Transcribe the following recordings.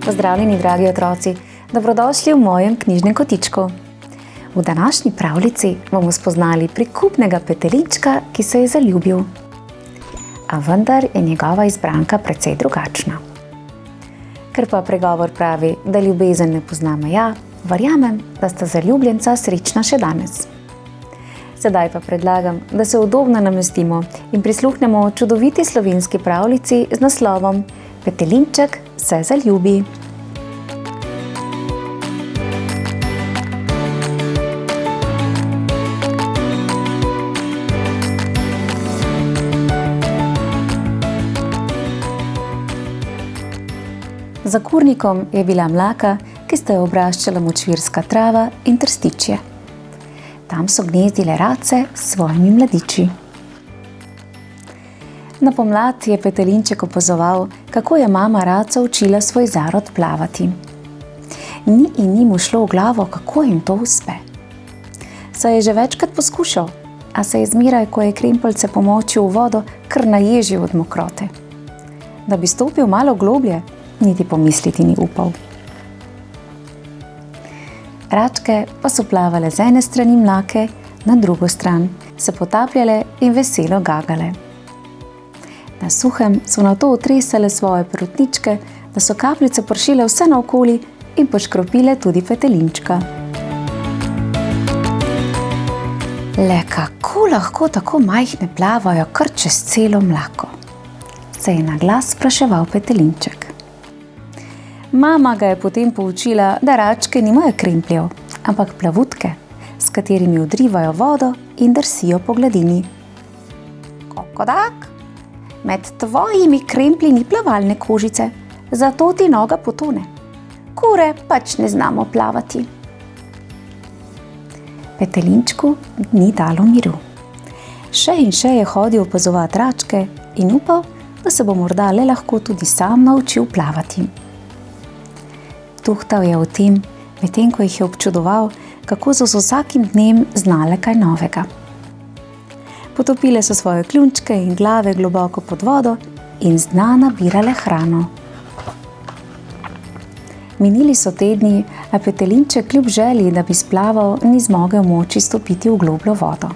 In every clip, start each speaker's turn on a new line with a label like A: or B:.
A: Pozdravljeni, dragi otroci, dobrodošli v mojem knjižnem kotičku. V današnji pravljici bomo spoznali prikupnega petelinčka, ki se je zaljubil. A vendar je njegova izbranka precej drugačna. Ker pa pregovor pravi, da ljubezen ne pozna meja, verjamem, da sta zaljubljenca srečna še danes. Sedaj pa predlagam, da se udobno namestimo in prisluhnemo čudoviti slovenski pravljici z naslovom Petelinček se zaljubi. Za kurnikom je bila mlaka, ki sta jo obraščala močvirska trava in trstičje. Tam so gnezdile race s svojimi mladiči. Na pomlad je petelinček opazoval, kako je mama raca učila svoj zarod plavati. Ni in ni mu šlo v glavo, kako jim to uspe. Saj je že večkrat poskušal, a se je zmeraj, ko je krempeljce pomočil v vodo, kar naježil od mokrote. Da bi stopil malo globlje, niti pomisliti ni upal. Račke pa so plavale z ene strani mlake na drugo stran, se potapljale in veselo gagale. Na suhem so nato otresale svoje perutničke, da so kapljice pršile vse naokoli in poškropile tudi petelinčka. Le kako lahko tako majhne plavajo kar čez celo mlako? Se je na glas spraševal petelinček. Mama ga je potem poučila, da račke nimajo krempljev, ampak plavutke, s katerimi odrivajo vodo in drsijo po gladini. Kokodak, med tvojimi kremplji ni plavalne kožice, zato ti noga potone. Kure pač ne znamo plavati. Petelinčku ni dalo miru. Še in še je hodil opazovati račke in upal, da se bo morda le lahko tudi sam naučil plavati. Tuhtal je o tem, medtem ko jih je občudoval, kako so z vsakim dnem znale kaj novega. Potopile so svoje kljunčke in glave globoko pod vodo in z dna nabirale hrano. Minili so tedni, a petelinček kljub želji, da bi splaval, ni zmogel moči stopiti v globljo vodo.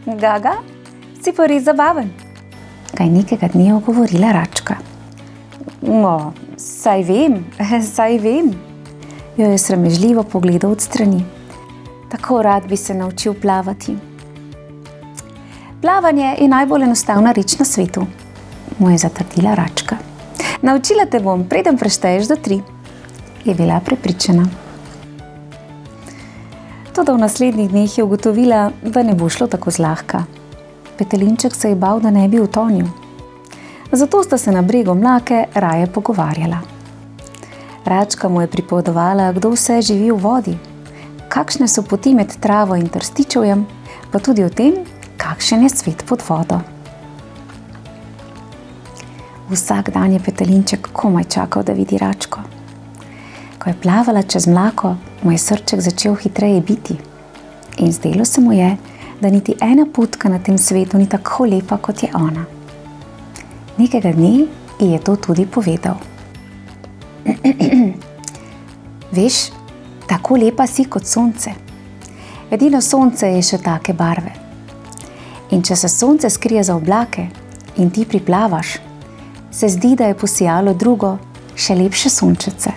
A: Gaga, si pa res zabaven, ga je nekega dne ogovorila račka. Saj vem, jo je sramežljivo pogledal od strani. Tako rad bi se naučil plavati. Plavanje je najbolj enostavna reč na svetu, mu je zatrdila račka. Naučila te bom, preden prešteješ do 3, je bila prepričana. Toda v naslednjih dneh je ugotovila, da ne bo šlo tako zlahka. Petelinček se je bal, da ne bi utonil. Zato sta se na bregu mlake raje pogovarjala. Račka mu je pripovedovala, kdo vse živi v vodi, kakšne so poti med travo in trstičevjem, pa tudi o tem, kakšen je svet pod vodo. Vsak dan je petelinček komaj čakal, da vidi račko. Ko je plavala čez mlako, mu je srček začel hitreje biti in zdelo se mu je, da niti ena putka na tem svetu ni tako lepa, kot je ona. Nekega dne ji je to tudi povedal. Veš, tako lepa si kot sonce. Edino sonce je še take barve. In če se sonce skrije za oblake in ti priplavaš, se zdi, da je posijalo drugo, še lepše sončece.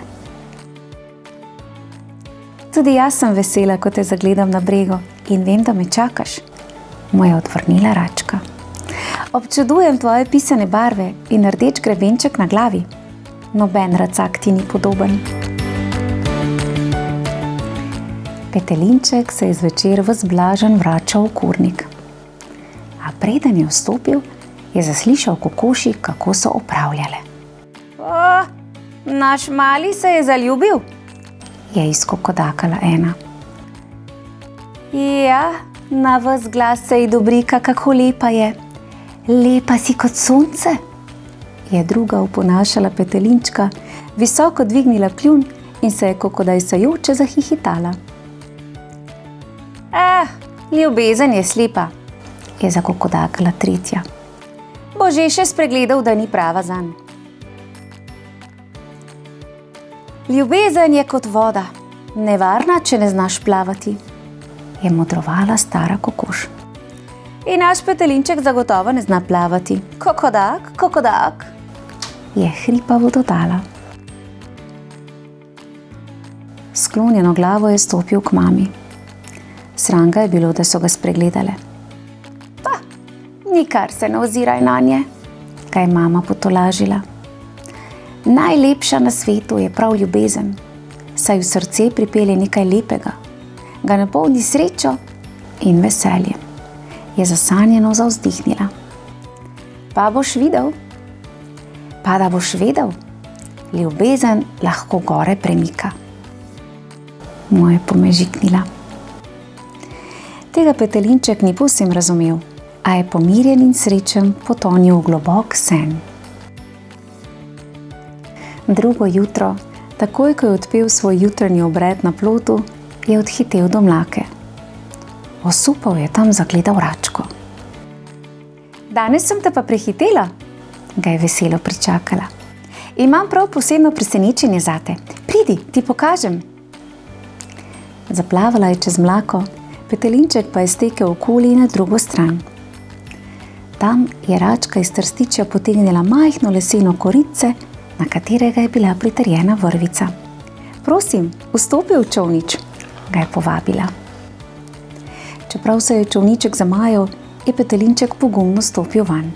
A: Tudi jaz sem vesela, ko te zagledam na bregu in vem, da me čakaš, mu je odvrnila račka. Občudujem tvoje pisane barve in rdeč grebenček na glavi. Noben racak ti ni podoben. Petelinček se je zvečer ves blažen vračal v kurnik. A preden je vstopil, je zaslišal kokoši, kako so opravljale. Naš mali se je zaljubil, je izkokodakala ena. Ja, na ves glas se ji dobrika, kako lepa je. Lepa si kot sonce, je druga oponašala petelinčka, visoko dvignila kljun in se je kokodajsajoče zahihitala. Ljubezen je slepa, je zakokodakala tretja. Bo že še spregledal, da ni prava zanj. Ljubezen je kot voda, nevarna, če ne znaš plavati, je modrovala stara kokoš. In naš petelinček zagotovo ne zna plavati. Kokodak, kokodak, je hripavo dodala. Sklonjeno glavo je stopil k mami. Sram ga je bilo, da so ga spregledale. Pa, nikar se ne oziraj nanje, ga je mama potolažila. Najlepša na svetu je prav ljubezen, saj v srce pripelje nekaj lepega, ga napolni srečo in veseljem, je zasanjeno zavzdihnila. Pa da boš vedel, ljubezen lahko gore premika, mu je pomežiknila. Tega petelinček ni povsem razumel, a je pomirjen in srečen potonil v globok sen. Drugo jutro, takoj ko je odpel svoj jutranji obred na plotu, je odhitel do mlake. Osupal je tam zagledal račko. Danes sem te pa prehitela, ga je veselo pričakala. Imam prav posebno presenečenje zate. Pridi, ti pokažem. Zaplavala je čez mlako, petelinček pa je stekel okoli na drugo stran. Tam je račka iz trstičja potegnila majhno leseno koritce, na katerega je bila pritrjena vrvica. Prosim, vstopi v čolnič, ga je povabila. Čeprav se je čolniček zamajal, je petelinček pogumno stopil van.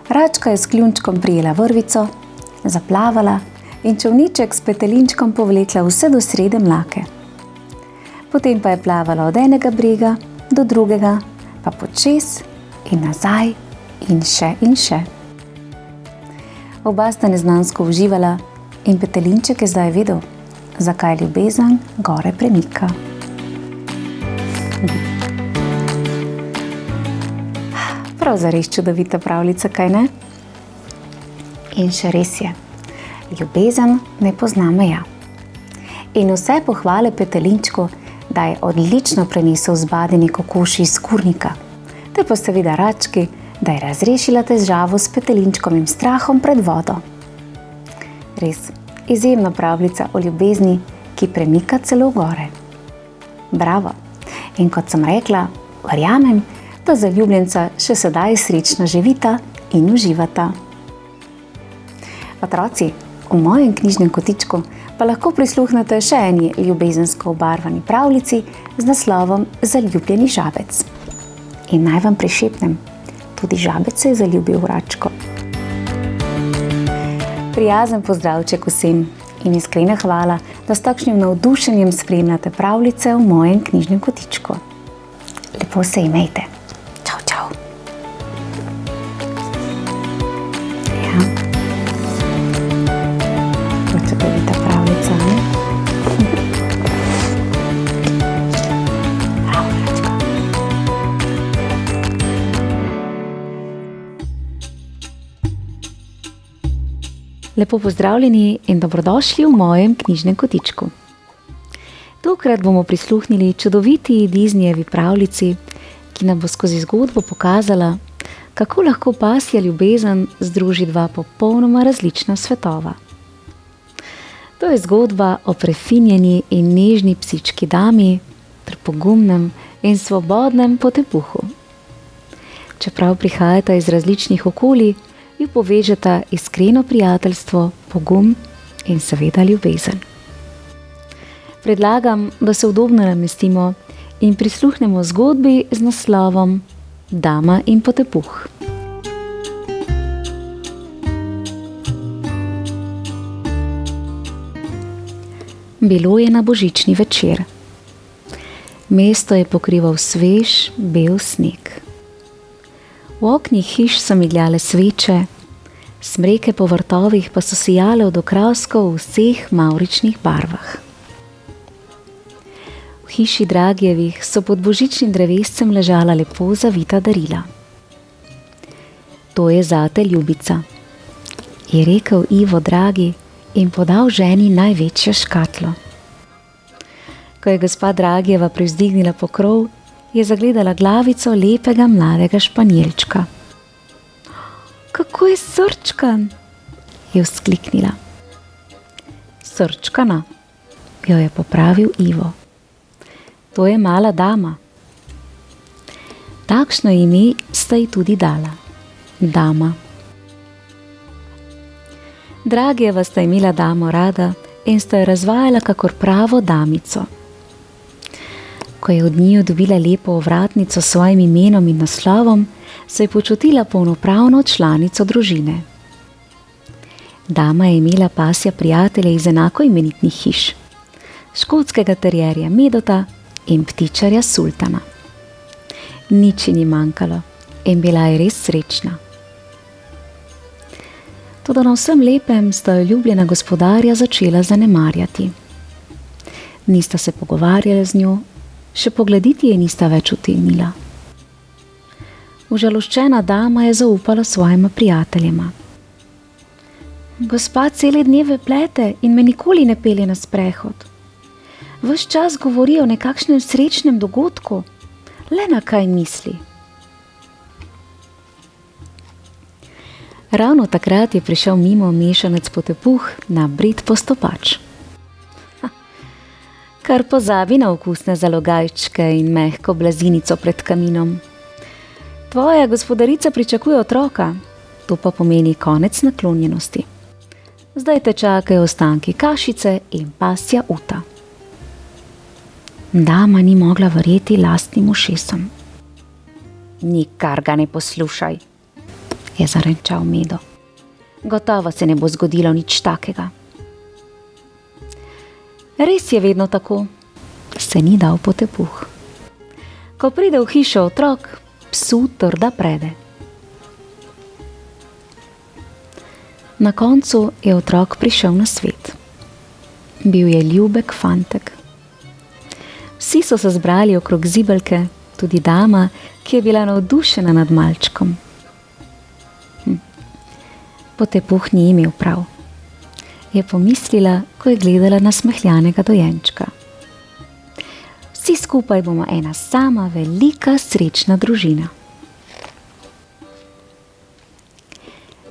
A: Račka je s kljunčkom prijela vrvico, zaplavala in čolniček s petelinčkom povlekla vse do srede mlake. Potem pa je plavala od enega brega do drugega, pa počez in nazaj in še in še. Oba sta neznansko uživala in petelinček je zdaj vedel, zakaj ljubezen gore premika. Prav zares čudovita pravljica, kaj ne? In še res je, ljubezen ne pozna meja. In vse pohvale petelinčku, da je odlično prenesel zbadeni kokoši iz kurnika, te pa seveda rački, da je razrešila težavo s petelinčkovim strahom pred vodo. Res, izjemna pravljica o ljubezni, ki premika celo gore. Bravo! In kot sem rekla, verjamem, da zaljubljenca še sedaj srečno živita in uživata. Otroci, v mojem knjižnem kotičku pa lahko prisluhnete še eni ljubezensko obarvani pravljici z naslovom Zaljubljeni žabec. In naj vam prišepnem, tudi žabec se je zaljubil v račko. Prijazen pozdravček vsem in iskrena hvala, da s takšnim navdušenjem spremljate pravljice v mojem knjižnem kotičku. Lepo se imejte. Čau, čau. Ja. Čudovita pravljica, ne? Bravo, račka. Lepo pozdravljeni in dobrodošli v mojem knjižnem kotičku. Tokrat bomo prisluhnili čudoviti Disneyevi pravljici, ki nam bo skozi zgodbo pokazala, kako lahko pasja ljubezen združi dva popolnoma različna svetova. To je zgodba o prefinjeni in nežni psički dami ter pogumnem in svobodnem potepuhu. Čeprav prihajata iz različnih okolij, ju povežeta iskreno prijateljstvo, pogum in seveda ljubezen. Predlagam, da se udobno namestimo in prisluhnemo zgodbi z naslovom Dama in potepuh. Bilo je na božični večer. Mesto je pokrival svež, bel sneg. V oknih hiš so migljale sveče, smreke po vrtovih pa so sijale od okraskov v vseh mavričnih barvah. V hiši Dragijevih so pod božičnim drevescem ležala lepo zavita darila. To je zate, ljubica, je rekel Ivo dragi in podal ženi največjo škatlo. Ko je gospa Dragijeva privzdignila pokrov, je zagledala glavico lepega mladega španjelčka. Kako je srčkan, je vzkliknila. Srčkana, jo je popravil Ivo. To je mala dama. Takšno ime sta ji tudi dala. Dama. Dragijeva sta imela damo rada in sta jo razvajala kakor pravo damico. Ko je od njiju dobila lepo ovratnico s svojim imenom in naslovom, se je počutila polnopravno članico družine. Dama je imela pasja prijatelje iz enako imenitnih hiš, škotskega terjerja Medota in ptičarja Sultana. Nič ji ni manjkalo in bila je res srečna. Toda na vsem lepem sta jo ljubljena gospodarja začela zanemarjati. Nista se pogovarjala z njo, še poglediti je nista več utegnila. Užaloščena dama je zaupala svojima prijateljema. Gospa cele dneve plete in me nikoli ne pelje na sprehod. Ves čas govori o nekakšnem srečnem dogodku, le na kaj misli. Ravno takrat je prišel mimo mešanec Potepuh na brid postopač. Kar pozabi na okusne zalogajčke in mehko blazinico pred kaminom. Tvoja gospodarica pričakuje otroka, to pa pomeni konec naklonjenosti. Zdaj te čakajo ostanki kašice in pasja uta. Dama ni mogla verjeti lastnim ušesom. Nikar ga ne poslušaj, je zarenčal Medo. Gotovo se ne bo zgodilo nič takega. Res je vedno tako, se ni dal Potepuh. Ko pride v hišo otrok, psu trda prede. Na koncu je otrok prišel na svet. Bil je ljubek fantek. Vsi so se zbrali okrog zibelke, tudi dama, ki je bila navdušena nad malčkom. Potepuh ni imel prav, je pomislila, ko je gledala na smehljanega dojenčka. Vsi skupaj bomo ena sama velika srečna družina.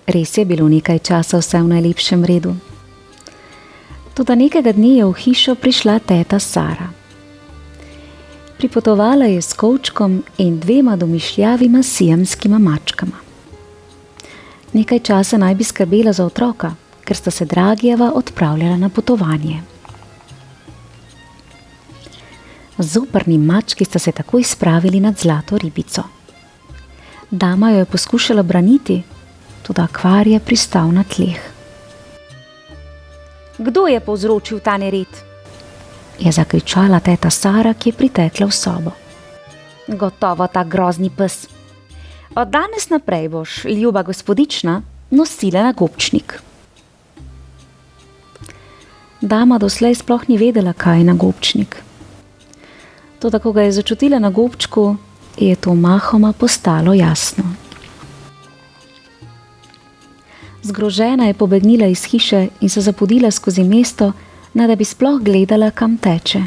A: Res je bilo nekaj časa vse v najlepšem redu. Toda nekega dne je v hišo prišla teta Sara. Pripotovala je s kovčkom in 2 domišljavima siamskima mačkama. Nekaj časa naj bi skrbela za otroka, ker sta se Dragijeva odpravljala na potovanje. Zoprni mački sta se takoj spravili nad zlato ribico. Dama jo je poskušala braniti, toda akvarij je pristal na tleh. Kdo je povzročil ta nered? Je zakričala teta Sara, ki je pritekla v sobo. Gotovo ta grozni pes. Od danes naprej boš, ljuba gospodična, nosila nagobčnik. Dama doslej sploh ni vedela, kaj je nagobčnik. Toda ko ga je začutila na gobčku, je to mahoma postalo jasno. Zgrožena je pobegnila iz hiše in se zapodila skozi mesto, ne da bi sploh gledala, kam teče.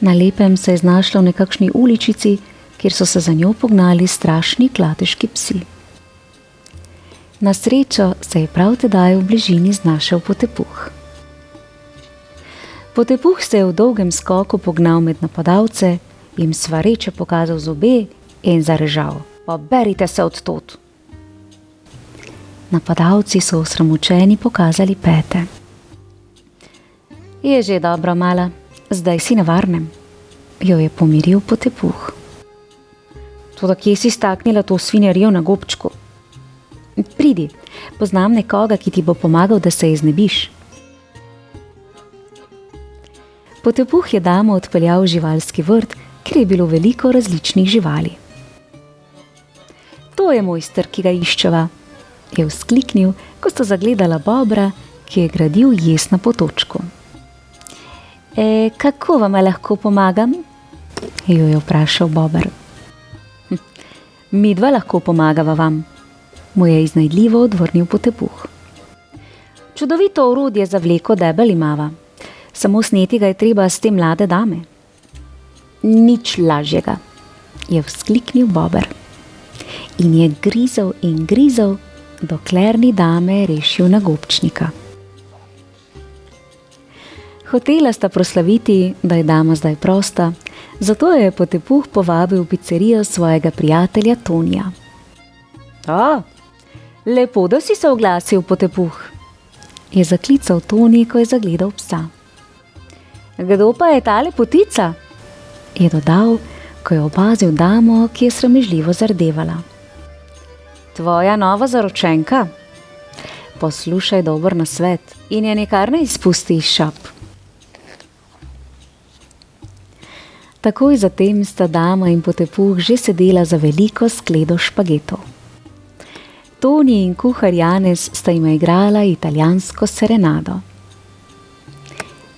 A: Na lepem se je znašla v nekakšni uličici, kjer so se za njo pognali strašni klateški psi. Na srečo se je prav tedaj v bližini znašel Potepuh. Potepuh se je v dolgem skoku pognal med napadalce, jim svareče pokazal zobe in zarežal: Poberite se odtod! Napadalci so osramočeni pokazali pete. Je že dobro, mala, zdaj si na varnem, jo je pomiril Potepuh. Toda kje si staknila to svinjarijo na gobčku? Pridi, poznam nekoga, ki ti bo pomagal, da se je znebiš. Potepuh je damo odpeljal v živalski vrt, kjer je bilo veliko različnih živali. To je mojster, ki ga iščeva, je vzkliknil, ko sta zagledala bobra, ki je gradil jez na potočku. Kako vam lahko pomagam? Jo je vprašal bober. Midva lahko pomagava vam, mu je iznajdljivo odvrnil Potepuh. Čudovito orodje za vleko debel imava, samo sneti ga je treba s te mlade dame. Nič lažjega, je vzkliknil Bober in je grizel, dokler ni dame rešil nagobčnika. Hotela sta proslaviti, da je dama zdaj prosta, zato je Potepuh povabil v pizzerijo svojega prijatelja Tonija. Lepo, da si se oglasil, Potepuh, je zaklical Toni, ko je zagledal psa. Kdo pa je ta lepotica? Je dodal, ko je opazil damo, ki je sramežljivo zardevala. Tvoja nova zaročenka? Poslušaj dober nasvet in je nikar ne izpusti iz šap. Takoj zatem sta dama in Potepuh že sedela za veliko skledo špagetov. Toni in kuhar Janez sta jima igrala italijansko serenado.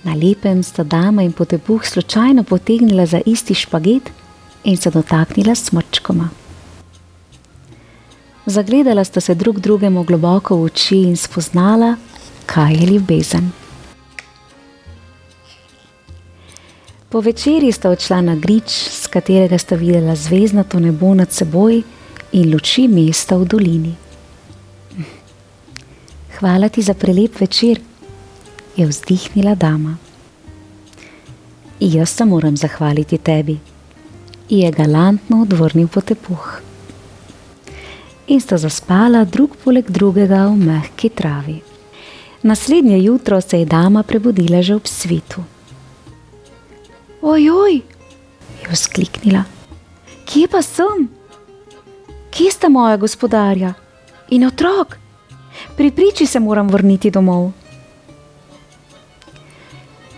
A: Na lepem sta dama in Potepuh slučajno potegnila za isti špaget in se dotaknila smrčkoma. Zagledala sta se drug drugemu globoko v oči in spoznala, kaj je ljubezen. Po večerji sta odšla na grič, s katerega sta videla zvezdnato nebo nad seboj in luči mesta v dolini. Hvala ti za prelep večer, je vzdihnila dama. Jaz se moram zahvaliti tebi, je galantno odvrnil Potepuh. In sta zaspala drug poleg drugega v mehki travi. Naslednje jutro se je dama prebudila že ob svitu. Ojoj, je vzkliknila. Kje pa sem? Kje sta moja gospodarja? In otrok? Pri priči se moram vrniti domov.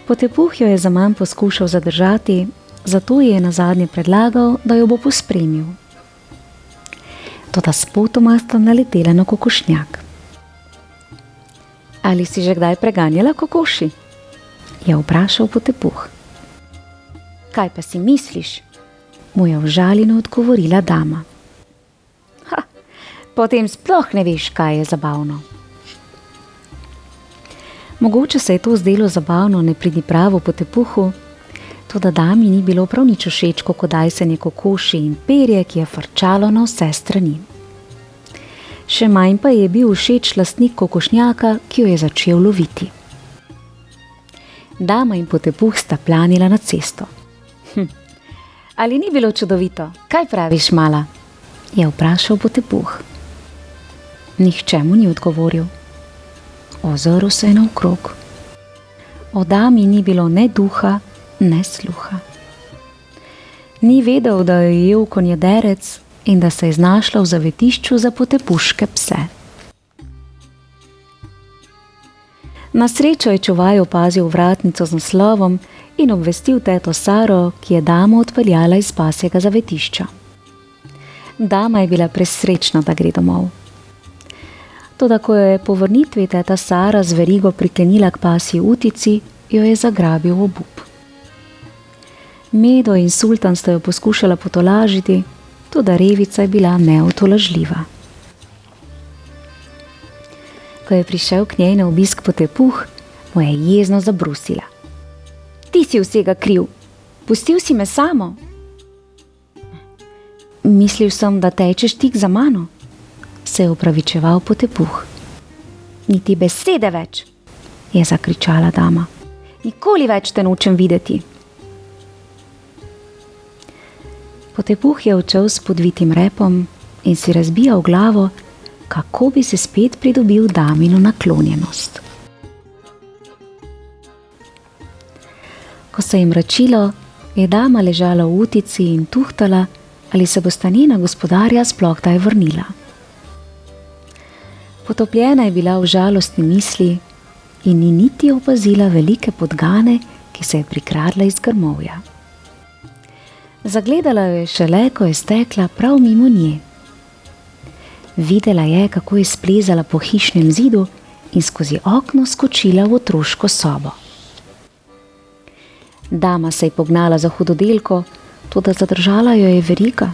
A: Potepuh jo je zaman poskušal zadržati, zato je nazadnje predlagal, da jo bo pospremil. Toda spotoma sta naletela na kokošnjak. Ali si že kdaj preganjala kokoši? Je vprašal Potepuh. Kaj pa si misliš? Mu je užaljeno odgovorila dama. Potem sploh ne veš, kaj je zabavno. Mogoče se je to zdelo zabavno nepridipravo Potepuhu, toda dami ni bilo prav nič všeč kokodajsenje kokoši in perje, ki je frčalo na vse strani. Še manj pa je bil všeč lastnik kokošnjaka, ki jo je začel loviti. Dama in Potepuh sta planila na cesto. Ali ni bilo čudovito? Kaj praviš, mala? Je vprašal Potepuh. Nihče mu ni odgovoril. Ozrl se je naokrog. O dami ni bilo ne duha, ne sluha. Ni vedel, da jo je jel konjederec in da se je znašla v zavetišču za potepuške pse. Na srečo je čuvaj opazil vratnico z naslovom in obvestil teto Saro, ki je damo odpeljala iz pasjega zavetišča. Dama je bila presrečna, da gre domov. Toda ko jo je po vrnitvi teta Sara z verigo priklenila k pasji utici, jo je zagrabil obup. Medo in Sultan sta jo poskušala potolažiti, toda revica je bila neutolažljiva. Ko je prišel k njej na obisk Potepuh, mu je jezno zabrusila. Ti si vsega kriv, pustil si me samo. Mislil sem, da tečeš tik za mano, se je opravičeval Potepuh. Niti besede več, je zakričala dama. Nikoli več te nočem videti. Potepuh je odšel s podvitim repom in si razbijal glavo, kako bi se spet pridobil damino naklonjenost. Ko se je mračilo, je dama ležala v utici in tuhtala, ali se bosta njena gospodarja sploh kdaj vrnila. Potopljena je bila v žalostni misli in ni niti opazila velike podgane, ki se je prikradla iz grmovja. Zagledala jo je šele, ko je stekla prav mimo nje. Videla je, kako je splezala po hišnem zidu in skozi okno skočila v otroško sobo. Dama se je pognala za hudodelko, toda zadržala jo je veriga.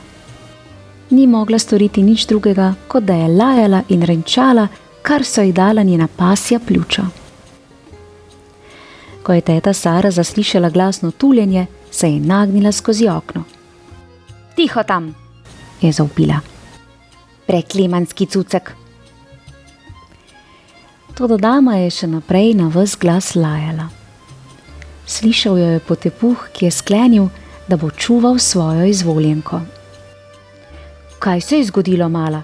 A: ni mogla storiti nič drugega, kot da je lajala in renčala, kar so ji dala njena pasja pljuča. Ko je teta Sara zaslišala glasno tuljenje, se je nagnila skozi okno. Tiho tam, je zavpila. Preklemanski cucek. Toda dama je še naprej na ves glas lajala. Slišal jo je potepuh, ki je sklenil, da bo čuval svojo izvoljenko. Kaj se je zgodilo, mala?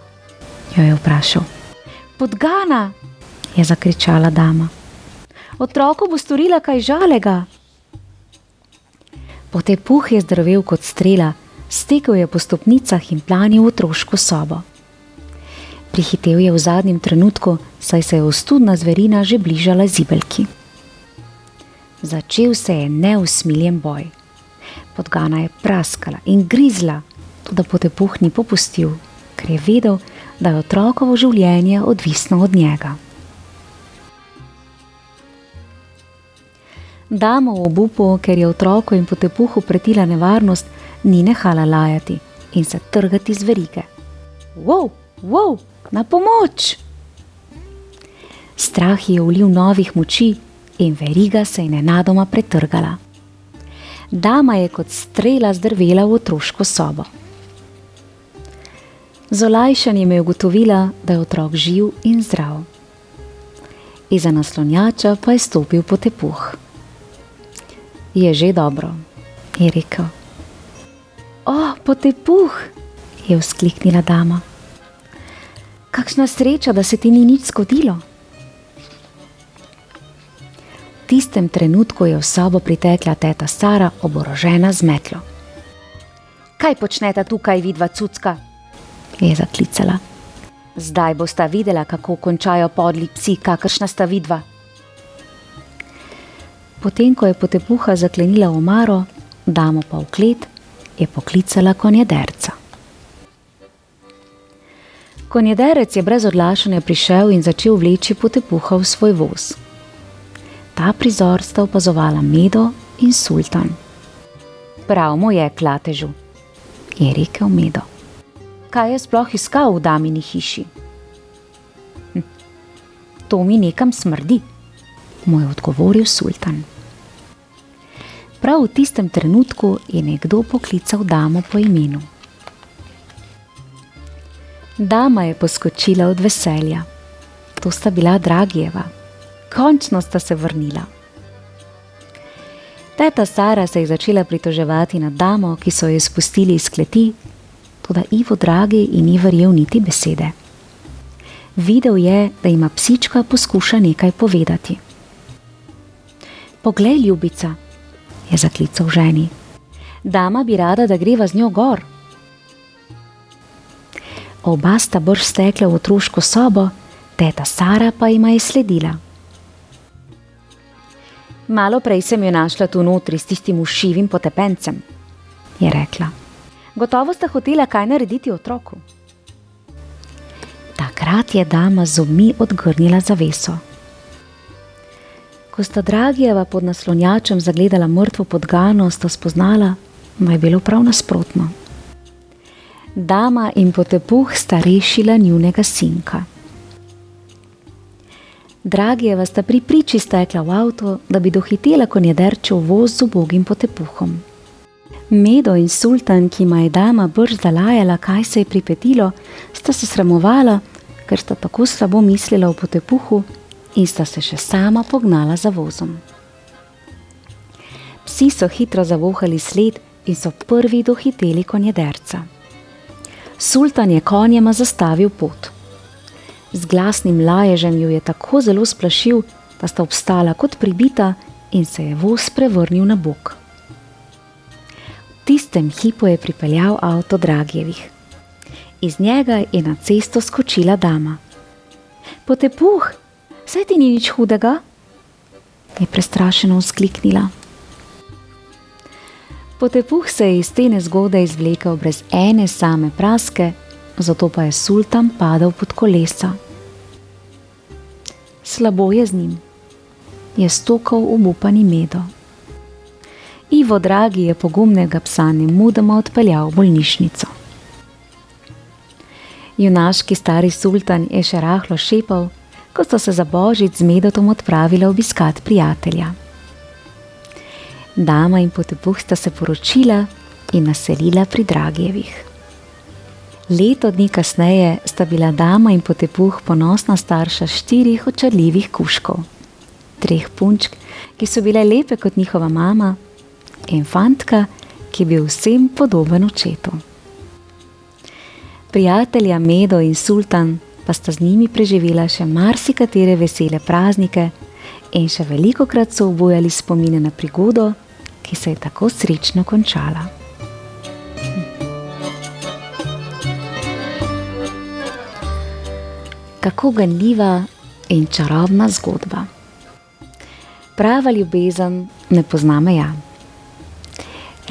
A: Jo je vprašal. Podgana, je zakričala dama. Otroku bo storila kaj žalega. Potepuh je zdrvel kot strela, stekel je po stopnicah in planil v otroško sobo. Prihitev je v zadnjem trenutku, saj se je ostudna zverina že bližala zibelki. Začel se je neusmiljen boj. Podgana je praskala in grizla, toda potepuh ni popustil, ker je vedel, da je otrokovo življenje odvisno od njega. Dama v obupu, ker je otroku in potepuhu pretila nevarnost, ni nehala lajati in se trgati z verige. Wow, wow, na pomoč! Strah je vlil novih moči in veriga se je nenadoma pretrgala. Dama je kot strela zdrvela v otroško sobo. Z olajšanjem je ugotovila, da je otrok živ in zdrav. Izza naslonjača pa je stopil potepuh. Je že dobro, je rekel. O, potepuh, je vzkliknila dama. Kakšna sreča, da se ti ni nič zgodilo. V tistem trenutku je v sobo pritekla teta Sara, oborožena z metlo. Kaj počneta tukaj vidva cucka? Je zaklicala. Zdaj bosta videla, kako končajo podli psi, kakršna sta vidva. Potem, ko je potepuha zaklenila omaro, damo pa v klet, je poklicala konjederca. Konjederec je brez odlašanja prišel in začel vleči potepuha v svoj voz. Ta prizor sta opazovala Medo in Sultan. Prav mu je, klatežu, je rekel Medo. Kaj je sploh iskal v damini hiši? To mi nekam smrdi, mu je odgovoril Sultan. Prav v tistem trenutku je nekdo poklical damo po imenu. Dama je poskočila od veselja. To sta bila Dragijeva. Končno sta se vrnila. Teta Sara se je začela pritoževati nad damo, ki so jo spustili iz kleti, toda Ivo Dragi ji ni verjel niti besede. Videl je, da ima psička poskuša nekaj povedati. Poglej, ljubica, je zaklical ženi. Dama bi rada, da greva z njo gor. Oba sta brž stekla v otroško sobo, teta Sara pa jima je sledila. Malo prej sem jo našla tu notri s tistim ušivim potepencem, je rekla. Gotovo sta hotela kaj narediti otroku. Takrat je dama z zobmi odgrnila zaveso. Ko sta Dragijeva pod naslonjačem zagledala mrtvo podgano, sta spoznala, da je bilo prav nasprotno. Dama in potepuh sta rešila njunega sinka. Dragijeva sta pri priči stekla v avto, da bi dohitela konjederčev voz z ubogim potepuhom. Medo in Sultan, ki ima je dama brž zalajala, kaj se je pripetilo, sta se sramovala, ker sta tako slabo mislila o potepuhu in sta se še sama pognala za vozom. Psi so hitro zavohali sled in so prvi dohiteli konjederca. Sultan je konjema zastavil pot. Z glasnim laježem ju je tako zelo splašil, da sta obstala kot pribita in se je voz prevrnil na bok. V tistem hipu je pripeljal avto Dragijevih. Iz njega je na cesto skočila dama. Potepuh, saj ti ni nič hudega? Je prestrašeno vzkliknila. Potepuh se je iz te nezgode izvlekel brez ene same praske, zato pa je Sultan padel pod kolesa. Slabo je z njim, je stokal obupani Medo. Ivo Dragi je pogumnega psa nemudoma odpeljal v bolnišnico. Junaški stari sultan je še rahlo šepal, ko sta se za božič z Medotom odpravila obiskat prijatelja. Dama in Potepuh sta se poročila in naselila pri Dragijevih. Leto dni kasneje sta bila dama in Potepuh ponosna starša 4 očarljivih kužkov, 3 punčk, ki so bile lepe kot njihova mama, in fantka, ki je bil vsem podoben očetu. Prijatelja Medo in sultan pa sta z njimi preživela še marsikatere vesele praznike in še velikokrat so obujali spomine na prigodo, ki se je tako srečno končala. Kako ganljiva in čarobna zgodba. Prava ljubezen ne pozna meja.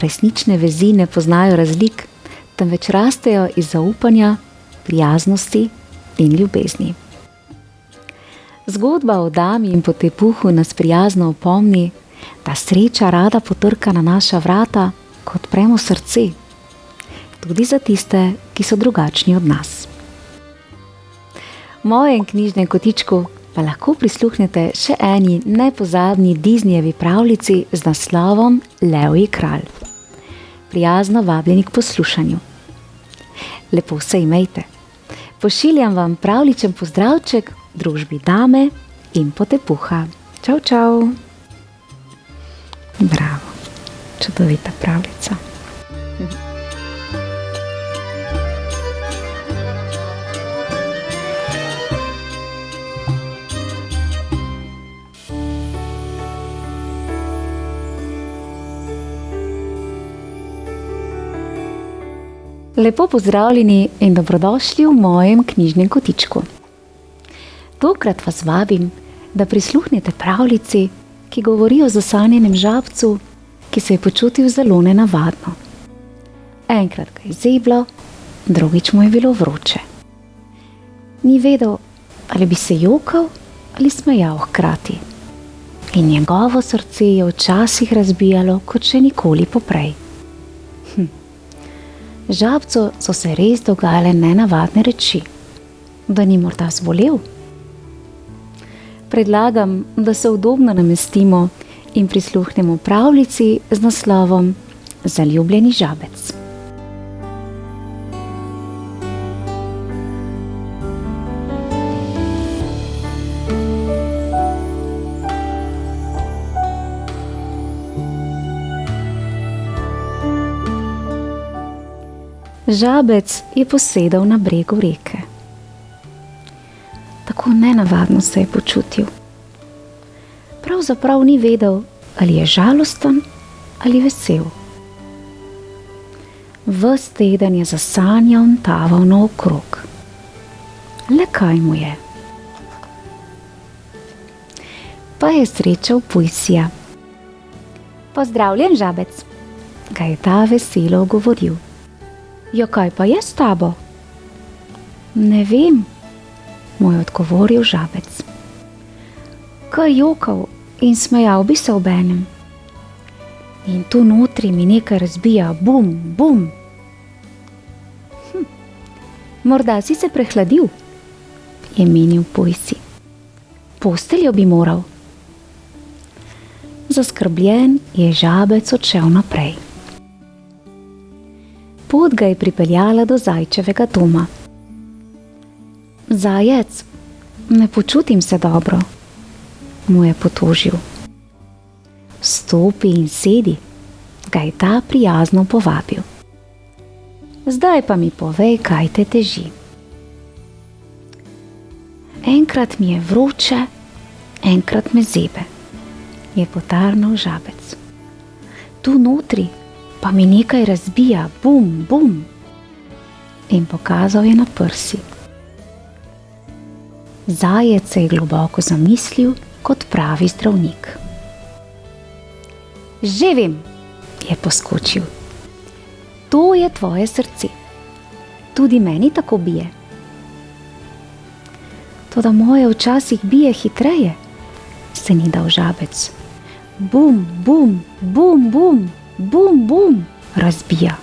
A: Resnične vezi ne poznajo razlik, temveč rastejo iz zaupanja, prijaznosti in ljubezni. Zgodba o dami in Potepuhu nas prijazno opomni, da sreča rada potrka na naša vrata, ko odpremo srce, tudi za tiste, ki so drugačni od nas. V mojem knjižnem kotičku pa lahko prisluhnete še eni nepozabni Disneyevi pravljici z naslovom Levji kralj. Prijazno vabljeni k poslušanju. Lepo se imejte. Pošiljam vam pravličen pozdravček v družbi dame in Potepuha. Čau, čau. Bravo, čudovita pravljica. Lepo pozdravljeni in dobrodošli v mojem knjižnem kotičku. Tokrat vas vabim, da prisluhnete pravljici, ki govori o zasanjenem žabcu, ki se je počutil zelo nenavadno. Enkrat ga je zeblo, drugič mu je bilo vroče. Ni vedel, ali bi se jokal ali smejal hkrati. In njegovo srce je včasih razbijalo kot še nikoli poprej. Žabcu so se res dogajale nenavadne reči. Da ni morda zbolel? Predlagam, da se udobno namestimo in prisluhnemo pravljici z naslovom Zaljubljeni žabec. Žabec je posedal na bregu reke. Tako nenavadno se je počutil. Pravzaprav ni vedel, ali je žalosten ali vesel. Ves teden je zasanjal in taval naokrog. Le kaj mu je? Pa je srečal Pujsija. Pozdravljen, žabec, ga je ta veselo ogovoril. Ja, kaj pa je s tabo? Ne vem, mu je odgovoril žabec. Kar jokal in smejal bi se obenem. In tu notri mi nekaj razbija, bum, bum. Morda si se prehladil, je menil Pujsi. Posteljo bi moral. Zaskrbljen je žabec odšel naprej. Pot ga je pripeljala do zajčevega doma. Zajec, ne počutim se dobro, mu je potožil. Stopi in sedi, ga je ta prijazno povabil. Zdaj pa mi povej, kaj te teži. Enkrat mi je vroče, enkrat me zebe, je potarnal žabec. Tu notri pa mi nekaj razbija, bum, bum. In pokazal je na prsi. Zajec se je globoko zamislil kot pravi zdravnik. Že vem, je poskočil. To je tvoje srce. Tudi meni tako bije. Toda moje včasih bije hitreje, se ni dal žabec. Bum, bum, bum, bum. Bum, bum, razbija.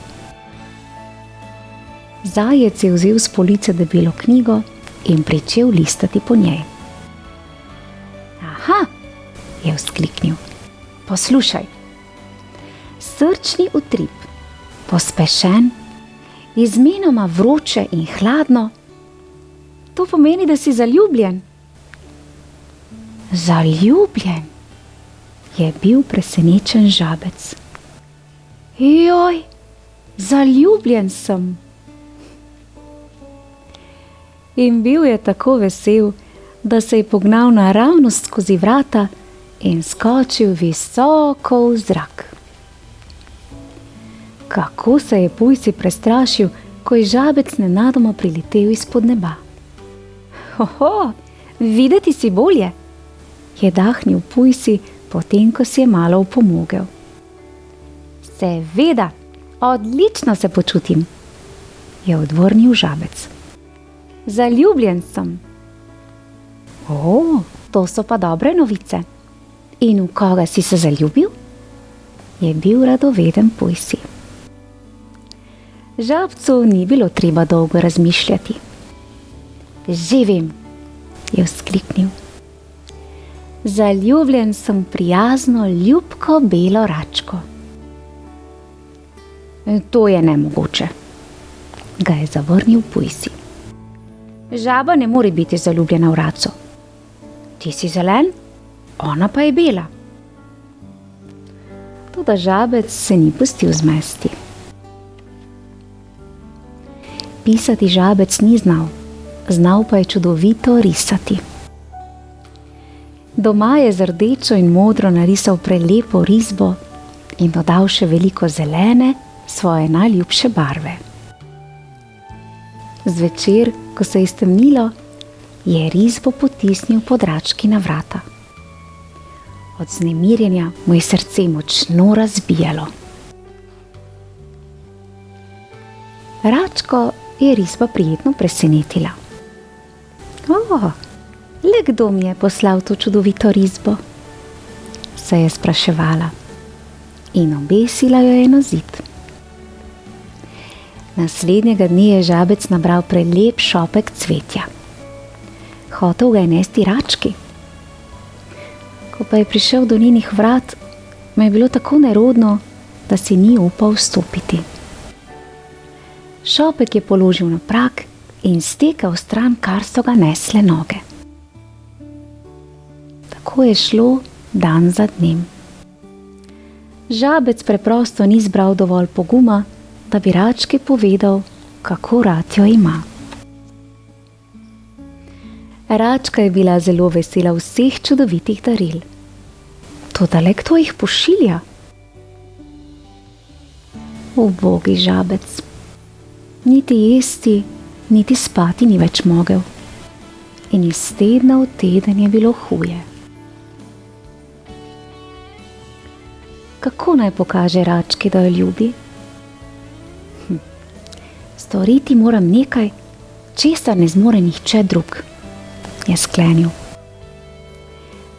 A: Zajec je vzel s police debelo knjigo in pričel listati po njej. Aha, je vzkliknil. Poslušaj. Srčni utrip, pospešen, izmenoma vroče in hladno, to pomeni, da si zaljubljen. Zaljubljen, je bil presenečen Žabec. Joj, zaljubljen sem. In bil je tako vesel, da se je pognal naravnost skozi vrata in skočil visoko v zrak. Kako se je Pujsi prestrašil, ko je Žabec nenadoma priletel izpod neba. Hoho, videti si bolje, je dahnil Pujsi, potem ko si je malo opomogel. Seveda, odlično se počutim, je odvrnil Žabec. Zaljubljen sem. O, to so pa dobre novice. In v koga si se zaljubil? Je bil radoveden Pujsi. Žabcu ni bilo treba dolgo razmišljati. Že vem, je vzkliknil. Zaljubljen sem prijazno, ljubko belo račko. To je nemogoče, ga je zavrnil Pujsi. Žaba ne more biti zaljubljena v raco. Ti si zelen, ona pa je bela. Toda Žabec se ni pustil zmesti. Pisati Žabec ni znal, znal pa je čudovito risati. Doma je z rdečo in modro narisal prelepo risbo in dodal še veliko zelene, svoje najljubše barve. Zvečer, ko se je stemnilo, je risbo potisnil pod rački na vrata. Od vznemirjenja mu je srce močno razbijalo. Račko je risba prijetno presenetila. Le kdo mi je poslal to čudovito risbo? Se je spraševala in obesila jo je na zid. Naslednjega dne je Žabec nabral prelep šopek cvetja. Hotel ga je nesti rački. Ko pa je prišel do njenih vrat, mu je bilo tako nerodno, da si ni upal vstopiti. Šopek je položil na prag in stekel stran, kar so ga nesle noge. Tako je šlo dan za dnem. Žabec preprosto ni zbral dovolj poguma, da bi rački povedal, kako rad jo ima. Račka je bila zelo vesela vseh čudovitih daril. Toda le kdo jih pošilja? Ubogi Žabec. Niti jesti, niti spati ni več mogel. In iz tedna v teden je bilo huje. Kako naj pokaže rački, da jo ljubi? Storiti moram nekaj, česar ne zmore nihče drug, je sklenil.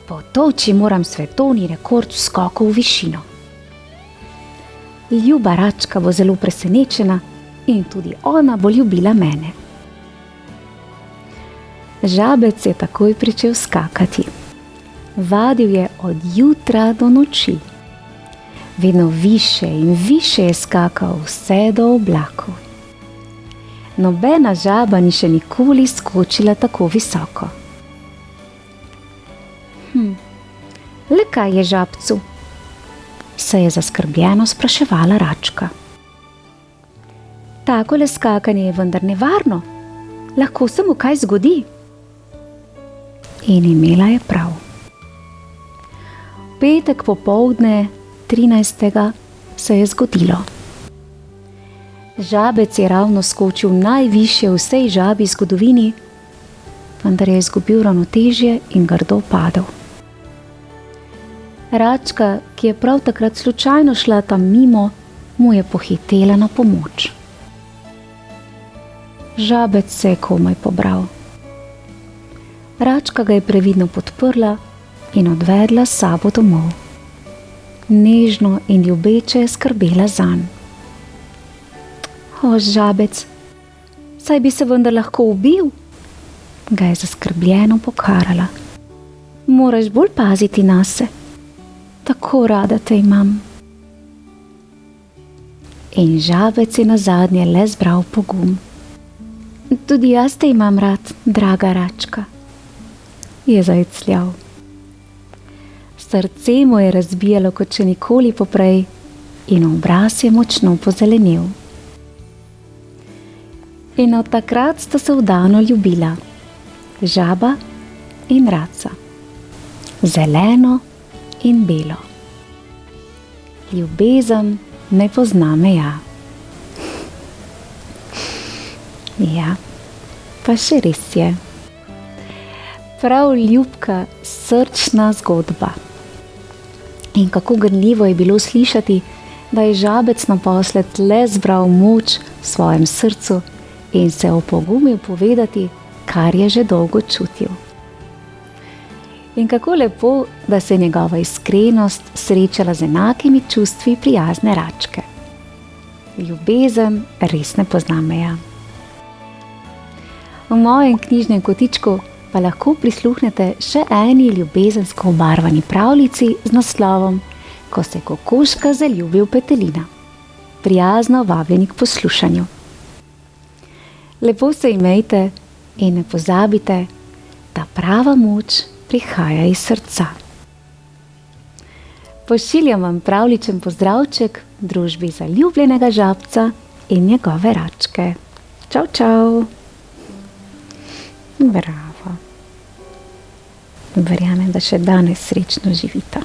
A: Potolči moram svetovni rekord v skoku v višino. Ljuba račka bo zelo presenečena in tudi ona bo ljubila mene. Žabec je takoj pričel skakati. Vadil je od jutra do noči. Vedno više in više je skakal vse do oblakov. Nobena žaba ni še nikoli skočila tako visoko. Le kaj je Žabcu? Se je zaskrbljeno spraševala račka. Takole skakanje je vendar nevarno. Lahko se mu kaj zgodi. In imela je prav. Petek popoldne 13. se je zgodilo. Žabec je ravno skočil najvišje v vsej žabi zgodovini, vendar je izgubil ravnotežje in grdo padel. Račka, ki je prav takrat slučajno šla tam mimo, mu je pohitela na pomoč. Žabec se je komaj pobral. Račka ga je previdno podprla in odvedla s sabo domov. Nežno in ljubeče je skrbela zanj. O, Žabec, saj bi se vendar lahko ubil, ga je zaskrbljeno pokarala. Moraš bolj paziti nase, tako rada te imam. In žabec je nazadnje le zbral pogum. Tudi jaz te imam rad, draga račka, je zajecljal. Srce mu je razbijalo kot še nikoli poprej in obraz je močno pozelenel. In od takrat sta se vdano ljubila, žaba in raca, zeleno in belo. Ljubezen ne pozna meja. Ja, pa še res je. Prav ljubka, srčna zgodba. In kako grljivo je bilo slišati, da je žabec naposled le zbral moč v svojem srcu in se opogumil povedati, kar je že dolgo čutil. In kako lepo, da se je njegova iskrenost srečala z enakimi čustvi prijazne račke. Ljubezen res ne pozna meja. V mojem knjižnem kotičku pa lahko prisluhnete še eni ljubezensko obarvani pravljici z naslovom Ko se kokoška zaljubi v petelina. Prijazno vabljeni k poslušanju. Lepo se imejte in ne pozabite, da prava moč prihaja iz srca. Pošiljam vam pravličen pozdravček v družbi zaljubljenega žabca in njegove račke. Čau, čau! Bravo! Verjamem, da še danes srečno živita.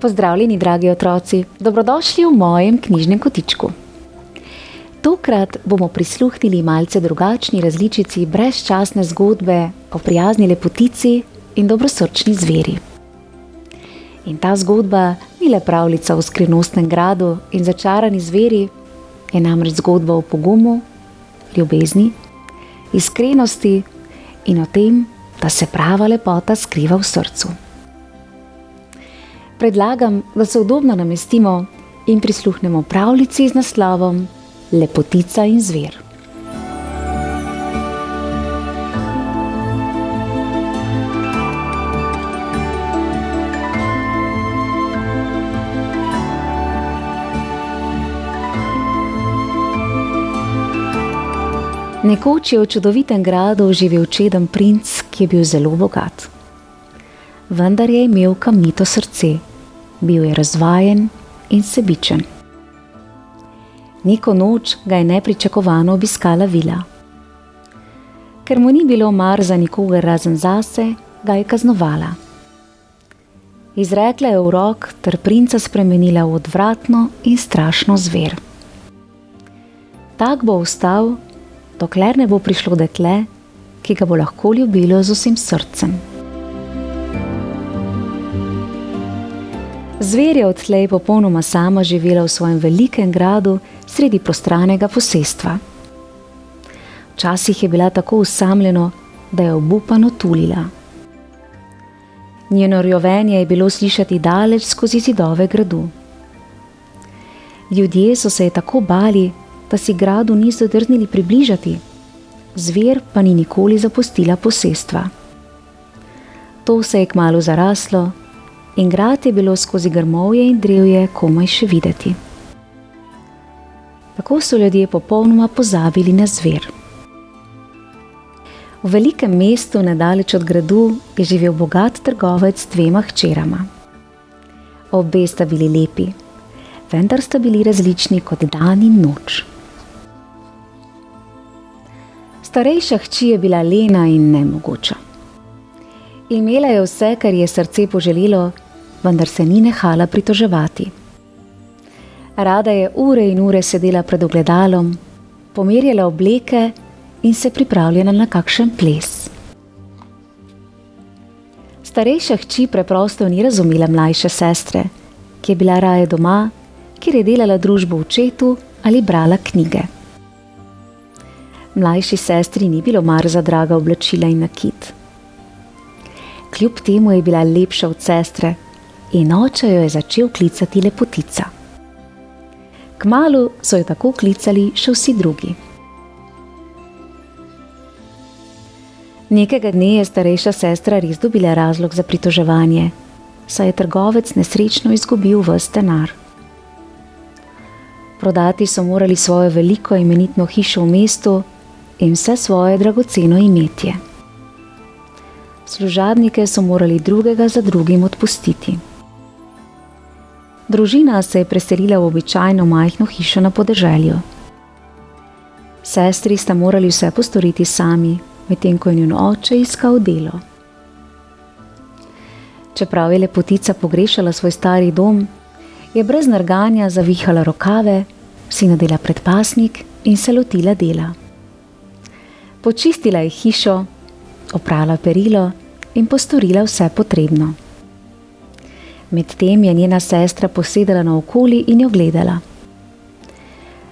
A: Pozdravljeni, dragi otroci, dobrodošli v mojem knjižnem kotičku. Tokrat bomo prisluhnili malce drugačni različici brezčasne zgodbe o prijazni lepotici in dobrosrčni zveri. In ta zgodba ni le pravljica o skrivnostnem gradu in začarani zveri, je namreč zgodba o pogumu, ljubezni, iskrenosti in o tem, da se prava lepota skriva v srcu. Predlagam, da se udobno namestimo in prisluhnemo pravljici z naslovom Lepotica in zver. Nekoč je v čudovitem gradu živel čeden princ, ki je bil zelo bogat. Vendar je imel kamnito srce. Bil je razvajen in sebičen. Neko noč ga je nepričakovano obiskala vila. Ker mu ni bilo mar za nikogar razen zase, ga je kaznovala. Izrekla je urok ter princa spremenila v odvratno in strašno zver. Tak bo ostal, dokler ne bo prišlo dekle, ki ga bo lahko ljubilo z vsem srcem. Zver je odtlej popolnoma sama živela v svojem velikem gradu sredi prostranega posestva. Včasih je bila tako osamljeno, da je obupano tulila. Njeno rjovenje je bilo slišati daleč skozi zidove gradu. Ljudje so se je tako bali, da si gradu niso drznili približati, zver pa ni nikoli zapustila posestva. To se je kmalu zaraslo in grad je bilo skozi grmovje in drevje komaj še videti. Tako so ljudje popolnoma pozabili na zver. V velikem mestu nedaleč od gradu je živel bogat trgovec s 2 hčerama. Obe sta bili lepi, vendar sta bili različni kot dan in noč. Starejša hči je bila lena in nemogoča. Imela je vse, kar je srce poželilo, vendar se ni nehala pritoževati. Rada je ure in ure sedela pred ogledalom, pomerjala obleke in se pripravljala na kakšen ples. Starejša hči preprosto ni razumela mlajše sestre, ki je bila raje doma, kjer je delala družbo očetu ali brala knjige. Mlajši sestri ni bilo mar za draga oblačila in nakit. kljub temu je bila lepša od sestre in oče jo je začel klicati Lepotica. Kmalu so jo tako klicali še vsi drugi. Nekega dne je starejša sestra res dobila razlog za pritoževanje, saj je trgovec nesrečno izgubil ves denar. Prodati so morali svojo veliko imenitno hišo v mestu in vse svoje dragoceno imetje. Služabnike so morali drugega za drugim odpustiti. Družina se je preselila v običajno majhno hišo na podeželju. Sestri sta morali vse postoriti sami, medtem ko je njun oče iskal delo. Čeprav je Lepotica pogrešala svoj stari dom, je brez nerganja zavihala rokave, si nadela predpasnik in se lotila dela. Počistila je hišo, oprala perilo in postorila vse potrebno. Medtem je njena sestra posedala naokoli in jo gledala.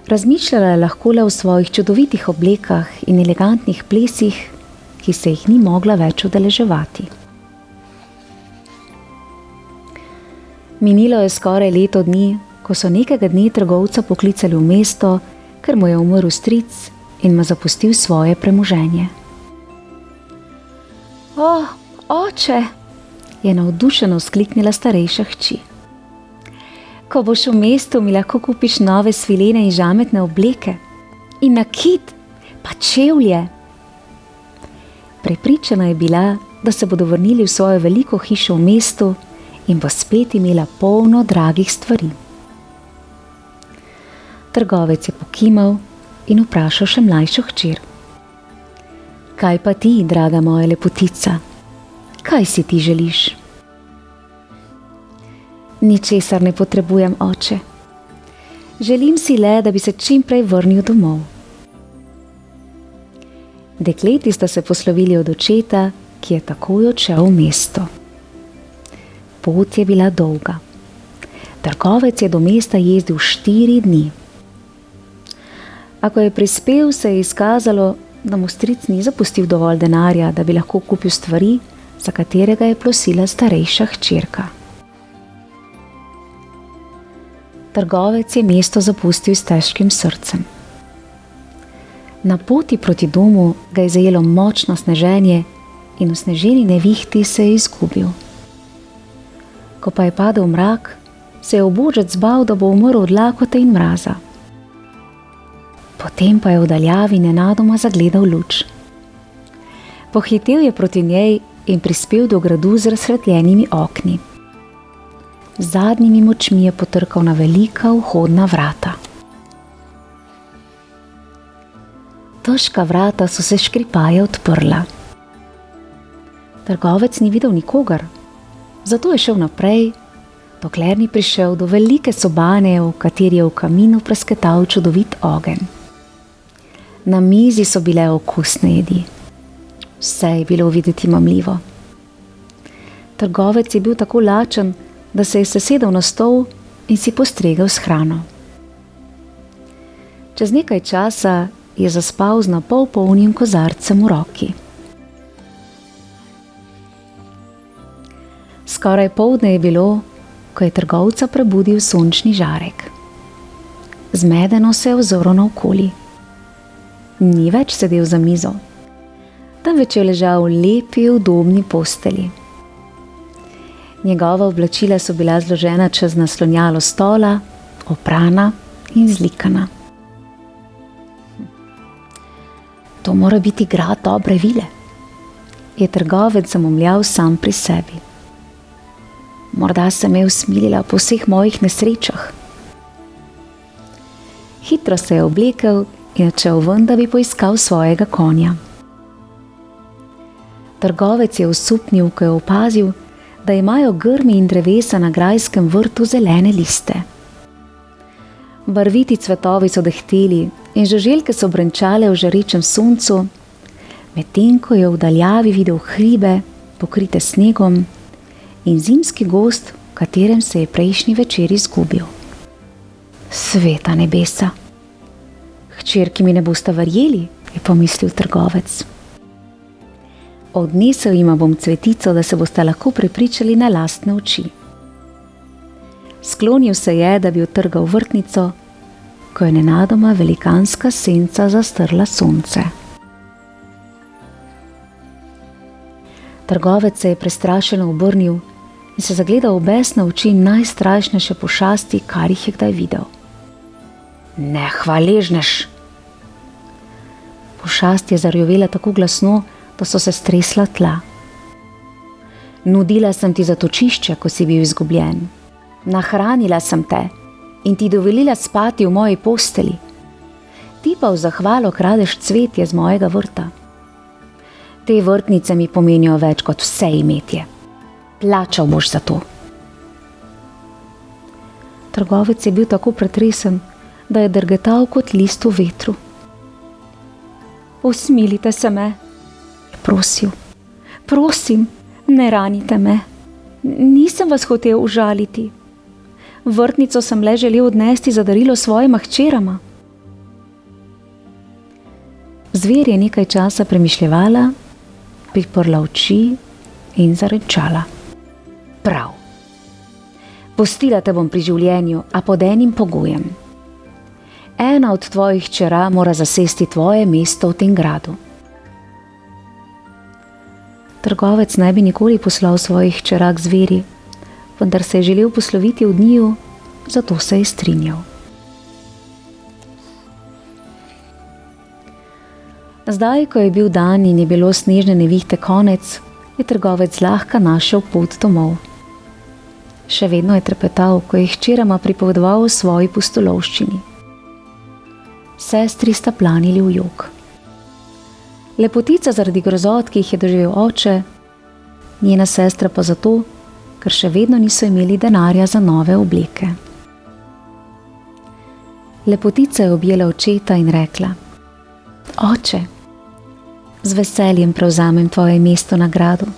A: Razmišljala je lahko le o svojih čudovitih oblekah in elegantnih plesih, ki se jih ni mogla več udeleževati. Minilo je skoraj leto dni, ko so nekega dne trgovca poklicali v mesto, ker mu je umrl stric in mu zapustil svoje premoženje. O, oče, je navdušeno vzkliknila starejša hči. Ko boš v mestu, mi lahko kupiš nove svilene in žametne obleke in nakit, pa čevlje. Prepričana je bila, da se bodo vrnili v svojo veliko hišo v mestu in bo spet imela polno dragih stvari. Trgovec je pokimal in vprašal še mlajšo hčer. Kaj pa ti, draga moja Lepotica? Kaj si ti želiš? Ničesar ne potrebujem, oče. Želim si le, da bi se čim prej vrnil domov. Dekleti sta se poslovili od očeta, ki je takoj odšel v mesto. Pot je bila dolga. Trgovec je do mesta jezdil 4 dni. A ko je prispel, se je izkazalo, da mu stric ni zapustil dovolj denarja, da bi lahko kupil stvari, za katerega je prosila starejša hčerka. Trgovec je mesto zapustil s težkim srcem. Na poti proti domu ga je zajelo močno sneženje in v sneženi nevihti se je izgubil. Ko pa je padel mrak, se je obožec zbal, da bo umrl od lakote in mraza. Potem pa je v daljavi nenadoma zagledal luč. Pohitel je proti njej in prispel do gradu z razsvetljenimi okni. Z zadnjimi močmi je potrkal na velika vhodna vrata. Težka vrata so se škripaje odprla. Trgovec ni videl nikogar, zato je šel naprej, dokler ni prišel do velike sobane, v kateri je v kaminu prasketal čudovit ogenj. Na mizi so bile okusne jedi. Vse je bilo videti mamljivo. Trgovec je bil tako lačen, da se je sesedel na stol in si postregel s hrano. Čez nekaj časa je zaspal z napol polnim kozarcem v roki. Skoraj poldne je bilo, ko je trgovca prebudil sončni žarek. Zmedeno se je ozrl naokoli. Ni več sedel za mizo, temveč je ležal v lepi, udobni posteli. Njegova oblačila so bila zložena čez naslonjalo stola, oprana in zlikana. To mora biti grad dobre vile, je trgovec zamomljal sam pri sebi. Morda sem me usmilila po vseh mojih nesrečah. Hitro se je oblekel in odšel ven, da bi poiskal svojega konja. Trgovec je osupnil, ko je opazil, da imajo grmi in drevesa na grajskem vrtu zelene liste. Barviti cvetovi so dehteli in žuželke so brenčale v žarečem soncu, medtem ko je v daljavi videl hribe, pokrite snegom, in zimski gozd, v katerem se je prejšnji večer izgubil. Sveta nebesa! Hčerki mi ne bosta verjeli, je pomislil trgovec. Odnesel jima bom cvetico, da se boste lahko prepričali na lastne oči. Sklonil se je, da bi utrgal vrtnico, ko je nenadoma velikanska senca zastrla sonce. Trgovec se je prestrašeno obrnil in se zagledal v besne oči najstrašnejše pošasti, kar jih je kdaj videl. Nehvaležnež! Pošast je zarjovela tako glasno, da so se stresla tla. Nudila sem ti zatočišče, ko si bil izgubljen. Nahranila sem te in ti dovolila spati v moji posteli. Ti pa v zahvalo kradeš cvetje z mojega vrta. Te vrtnice mi pomenijo več kot vse imetje. Plačal boš za to. Trgovec je bil tako pretresen, da je drgetal kot list v vetru. Usmilite se me, je prosil. Prosim, ne ranite me. Nisem vas hotel užaliti. Vrtnico sem le želel odnesti za darilo svojima hčerama. Zver je nekaj časa premišljevala, priprla oči in zarečala. Prav. Pustila te bom pri življenju, a pod enim pogojem. Ena od tvojih hčera mora zasesti tvoje mesto v tem gradu. Trgovec ne bi nikoli poslal svojih hčera k zveri, vendar se je želel posloviti od njiju, zato se je strinjal. Zdaj, ko je bil dan in je bilo snežne nevihte konec, je trgovec zlahka našel pot domov. Še vedno je trepetal, ko je hčerama pripovedoval o svoji pustolovščini. Sestri sta planili v jok. Lepotica zaradi grozot, ki jih je doživel oče, njena sestra pa zato, ker še vedno niso imeli denarja za nove obleke. Lepotica je objela očeta in rekla: Oče, z veseljem prevzamem tvoje mesto na gradu.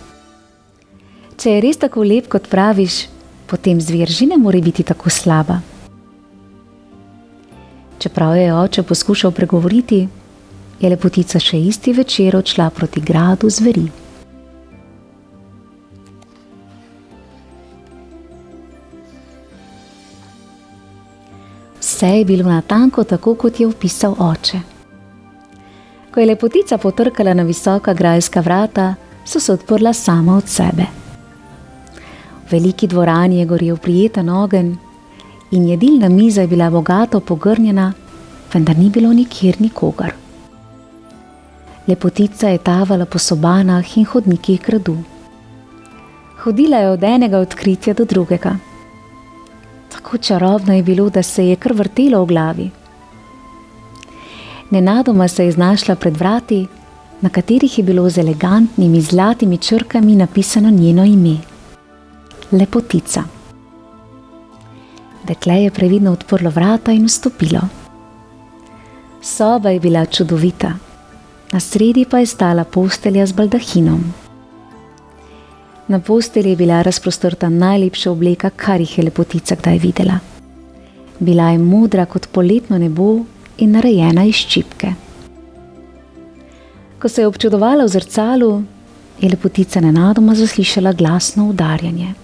A: Če je res tako lep, kot praviš, potem zver že ne more biti tako slaba. Čeprav je oče poskušal pregovoriti, je lepotica še isti večer odšla proti gradu zveri. Vse je bilo natanko tako, kot je opisal oče. Ko je lepotica potrkala na visoka grajska vrata, so se odprla sama od sebe. V veliki dvorani je gorel prijeten ogenj in jedilna miza je bila bogato pogrnjena, vendar ni bilo nikjer nikogar. Lepotica je tavala po sobanah in hodnikih gradu. Hodila je od enega odkritja do drugega. Tako čarobno je bilo, da se je kar vrtelo v glavi. Nenadoma se je znašla pred vrati, na katerih je bilo z elegantnimi zlatimi črkami napisano njeno ime. Lepotica. Dekle je previdno odprlo vrata in vstopilo. Soba je bila čudovita, na sredi pa je stala postelja z baldahinom. Na postelji je bila razprostrta najlepša obleka, kar jih je lepotica kdaj videla. Bila je modra kot poletno nebo in narejena iz ščipke. Ko se je občudovala v zrcalu, je lepotica nenadoma zaslišala glasno udarjanje.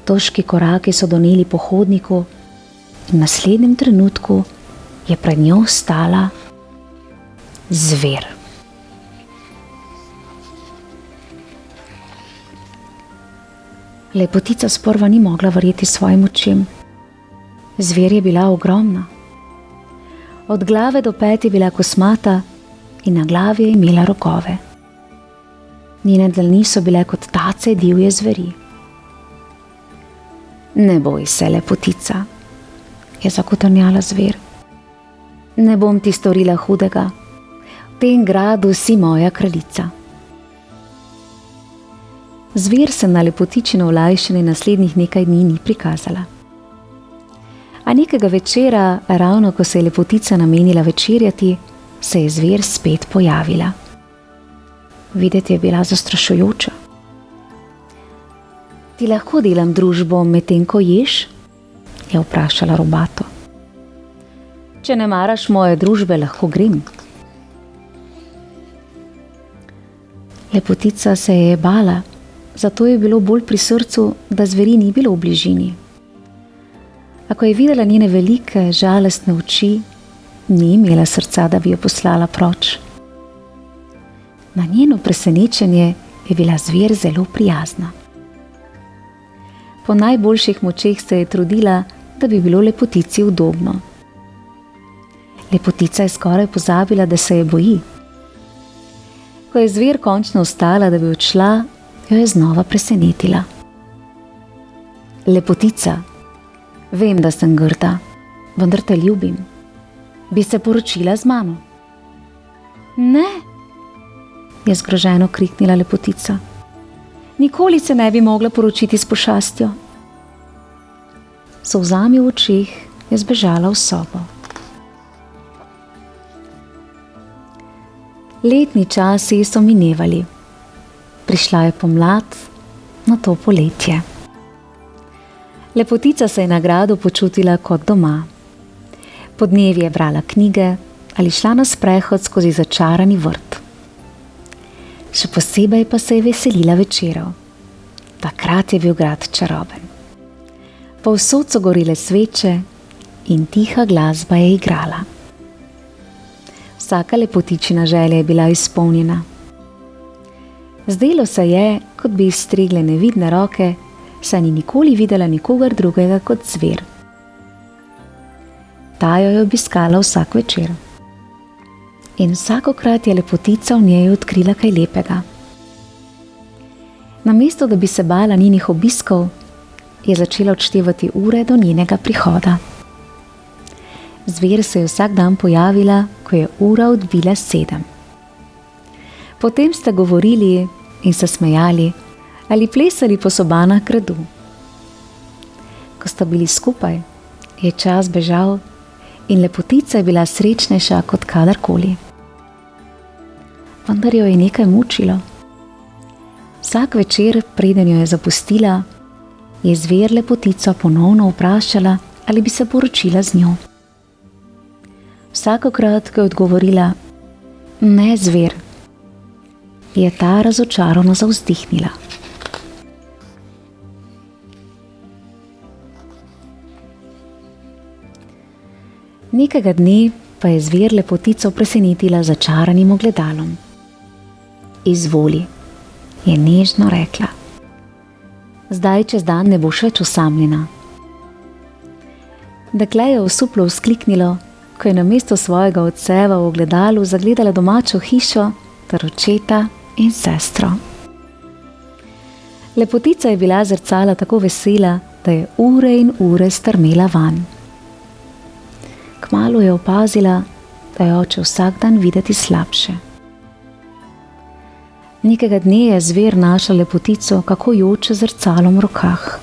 A: Težki koraki so doneli po hodniku in v naslednjem trenutku je pred njo stala zver. Lepotica sprva ni mogla verjeti svojim očem. Zver je bila ogromna. Od glave do pet je bila kosmata in na glavi je imela rogove. Njene dlani so bile kot tace divje zveri. Ne boj se, lepotica, je zakotrnjala zver. Ne bom ti storila hudega. V tem gradu si moja kraljica. Zver se na lepotičino olajšanje naslednjih nekaj dni ni prikazala. A nekega večera, ravno ko se je lepotica namenila večerjati, se je zver spet pojavila. Videti je bila zastrašujoča. Ti lahko delam družbo medtem, ko ješ? Je vprašala robato. Če ne maraš moje družbe, lahko grem. Lepotica se je bala, zato je bilo bolj pri srcu, da zveri ni bilo v bližini. A ko je videla njene velike, žalostne oči, ni imela srca, da bi jo poslala proč. Na njeno presenečenje je bila zver zelo prijazna. Po najboljših močeh se je trudila, da bi bilo lepotici udobno. Lepotica je skoraj pozabila, da se je boji. Ko je zver končno vstala, da bi odšla, jo je znova presenetila. Lepotica, vem, da sem grda, vendar te ljubim. Bi se poročila z mano? Ne, je zgroženo kriknila lepotica. Nikoli se ne bi mogla poročiti s pošastjo. S solzami v očeh je zbežala v sobo. Letni časi so minevali. Prišla je pomlad, nato poletje. Lepotica se je na gradu počutila kot doma. Podnevi je brala knjige ali šla na sprehod skozi začarani vrt. Še posebej pa se je veselila večerov. Takrat je bil grad čaroben. Povsod so gorile sveče in tiha glasba je igrala. Vsaka lepotičina želja je bila izpolnjena. Zdelo se je, kot bi izstregle nevidne roke, saj ni nikoli videla nikogar drugega kot zver. Ta jo je obiskala vsak večer. In vsakokrat je lepotica v njej odkrila kaj lepega. Namesto da bi se bala njenih obiskov, je začela odštevati ure do njenega prihoda. Zver se je vsak dan pojavila, ko je ura odbila 7. Potem sta govorili in se smejali ali plesali po sobanah gradu. Ko sta bili skupaj, je čas bežal in lepotica je bila srečnejša kot kadarkoli. Vendar jo je nekaj mučilo. Vsak večer, preden jo je zapustila, je zver lepotico ponovno vprašala, ali bi se poročila z njo. Vsakokrat, ko je odgovorila, ne, zver, je ta razočarano zavzdihnila. Nekega dne pa je zver lepotico presenetila z začaranim ogledalom. Izvoli, je nežno rekla. Zdaj čez dan ne boš več osamljena. Dekle je osuplo vzkliknilo, ko je namesto svojega odseva v ogledalu zagledala domačo hišo ter očeta in sestro. Lepotica je bila zrcala tako vesela, da je ure in ure strmela van. Kmalu je opazila, da je oče vsak dan videti slabše. Nekega dne je zver našla lepotico, kako joče z zrcalom v rokah.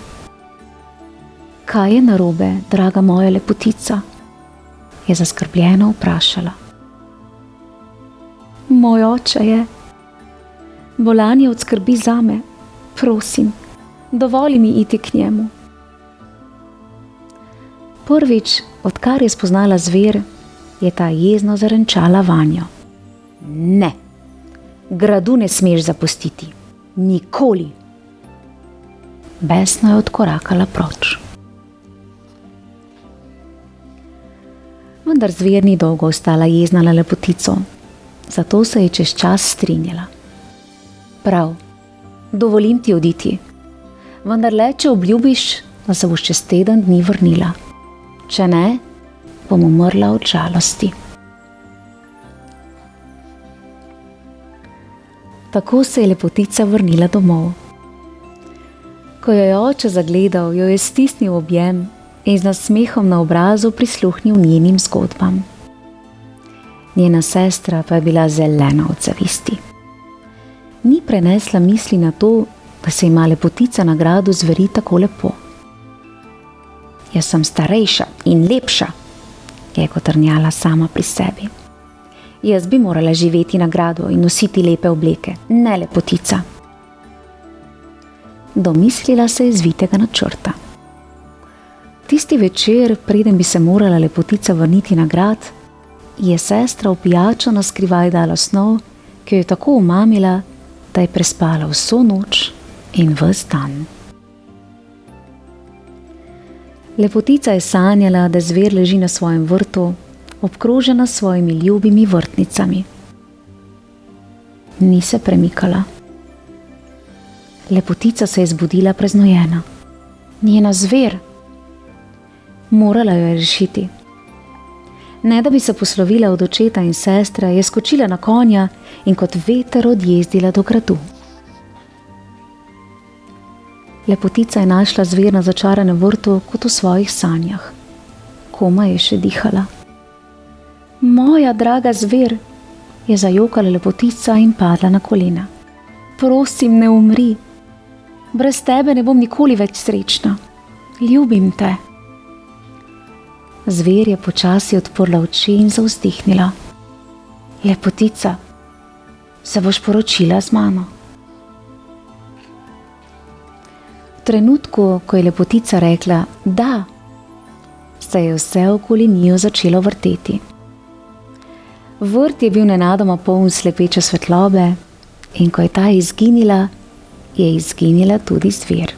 A: Kaj je narobe, draga moja lepotica? Je zaskrbljeno vprašala. Moj oče je. Bolan je od skrbi zame. Prosim, dovoli mi iti k njemu. Prvič, odkar je spoznala zver, je ta jezno zarenčala vanjo. Ne, gradu ne smeš zapustiti. Nikoli. Besno je odkorakala proč. Vendar zver ni dolgo ostala jezna na lepotico, zato se je čez čas strinjala. Prav, dovolim ti oditi, vendar le, če obljubiš, da se boš čez teden dni vrnila. Če ne, bom umrla od žalosti. Tako se je lepotica vrnila domov. Ko jo je oče zagledal, jo je stisnil v objem in z nasmehom na obrazu prisluhnil njenim zgodbam. Njena sestra pa je bila zelena od zavisti. Ni prenesla misli na to, da se ima lepotica na gradu zveri tako lepo. Jaz sem starejša in lepša, je kotrnjala sama pri sebi. Jaz bi morala živeti na gradu in nositi lepe obleke, ne lepotica. Domislila se je zvitega načrta. Tisti večer, preden bi se morala lepotica vrniti na grad, je sestra v pijačo na skrivaj dala snov, ki jo je tako umamila, da je prespala vso noč in ves dan. Lepotica je sanjala, da zver leži na svojem vrtu, obkrožena s svojimi ljubimi vrtnicami. Ni se premikala. Lepotica se je zbudila preznojena. Njena zver. Morala jo je rešiti. Ne da bi se poslovila od očeta in sestre, je skočila na konja in kot veter odjezdila do gradu. Lepotica je našla zver na začaranem vrtu kot v svojih sanjah. Komaj je še dihala. Moja draga zver, je zajokala lepotica in padla na kolena. Prosim, ne umri. Brez tebe ne bom nikoli več srečna. Ljubim te. Zver je počasi odprla oči in zavzdihnila. Lepotica, se boš poročila z mano? V trenutku, ko je lepotica rekla da, se je vse okoli njo začelo vrteti. Vrt je bil nenadoma poln slepeče svetlobe in ko je ta izginila, je izginila tudi zver.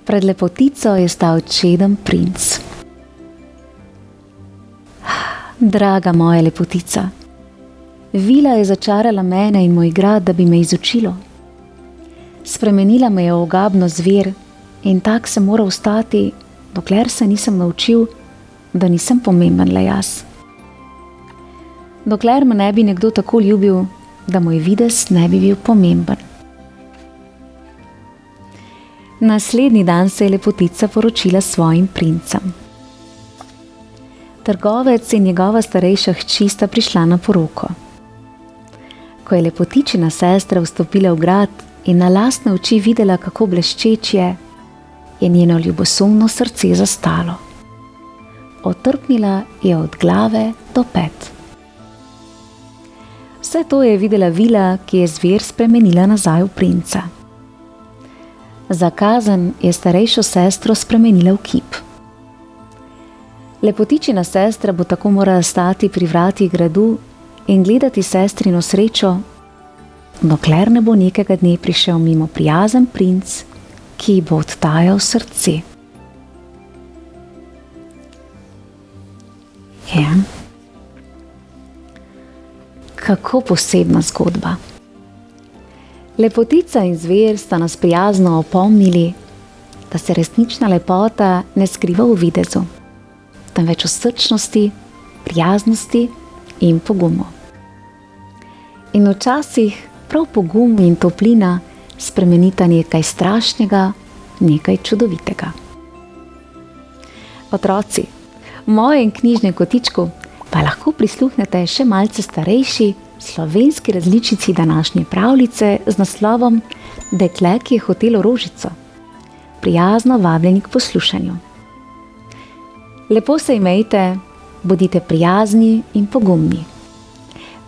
A: Pred lepotico je stal čeden princ. Draga moja lepotica, vila je začarala mene in moj grad, da bi me izučilo. Spremenila me je v ogabno zver in tak sem moral ostati, dokler se nisem naučil, da nisem pomemben le jaz. Dokler me ne bi nekdo tako ljubil, da moj videz ne bi bil pomemben. Naslednji dan se je lepotica poročila s svojim princem. Trgovec in njegova starejša hči sta prišla na poroko. Ko je lepotičina sestra vstopila v grad in na lastne oči videla, kako bleščeč je njeno ljubosumno srce zastalo. Otrpnila je od glave do pet. Vse to je videla vila, ki je zver spremenila nazaj v princa. Za kazen je starejšo sestro spremenila v kip. Lepotičina sestra bo tako morala stati pri vratih gradu in gledati sestrino srečo, dokler ne bo nekega dne prišel mimo prijazen princ, ki ji bo odtajal srce. Ja. Kako posebna zgodba. Lepotica in zver sta nas prijazno opomnili, da se resnična lepota ne skriva v videzu, temveč v srčnosti, prijaznosti in pogumu. In včasih prav pogum in toplina spremenita nekaj strašnega, nekaj čudovitega. Otroci, v mojem knjižnem kotičku pa lahko prisluhnete še malce starejši slovenski različici današnje pravljice z naslovom Dekle, ki je hotelo rožico. Prijazno vabljeni k poslušanju. Lepo se imejte, bodite prijazni in pogumni.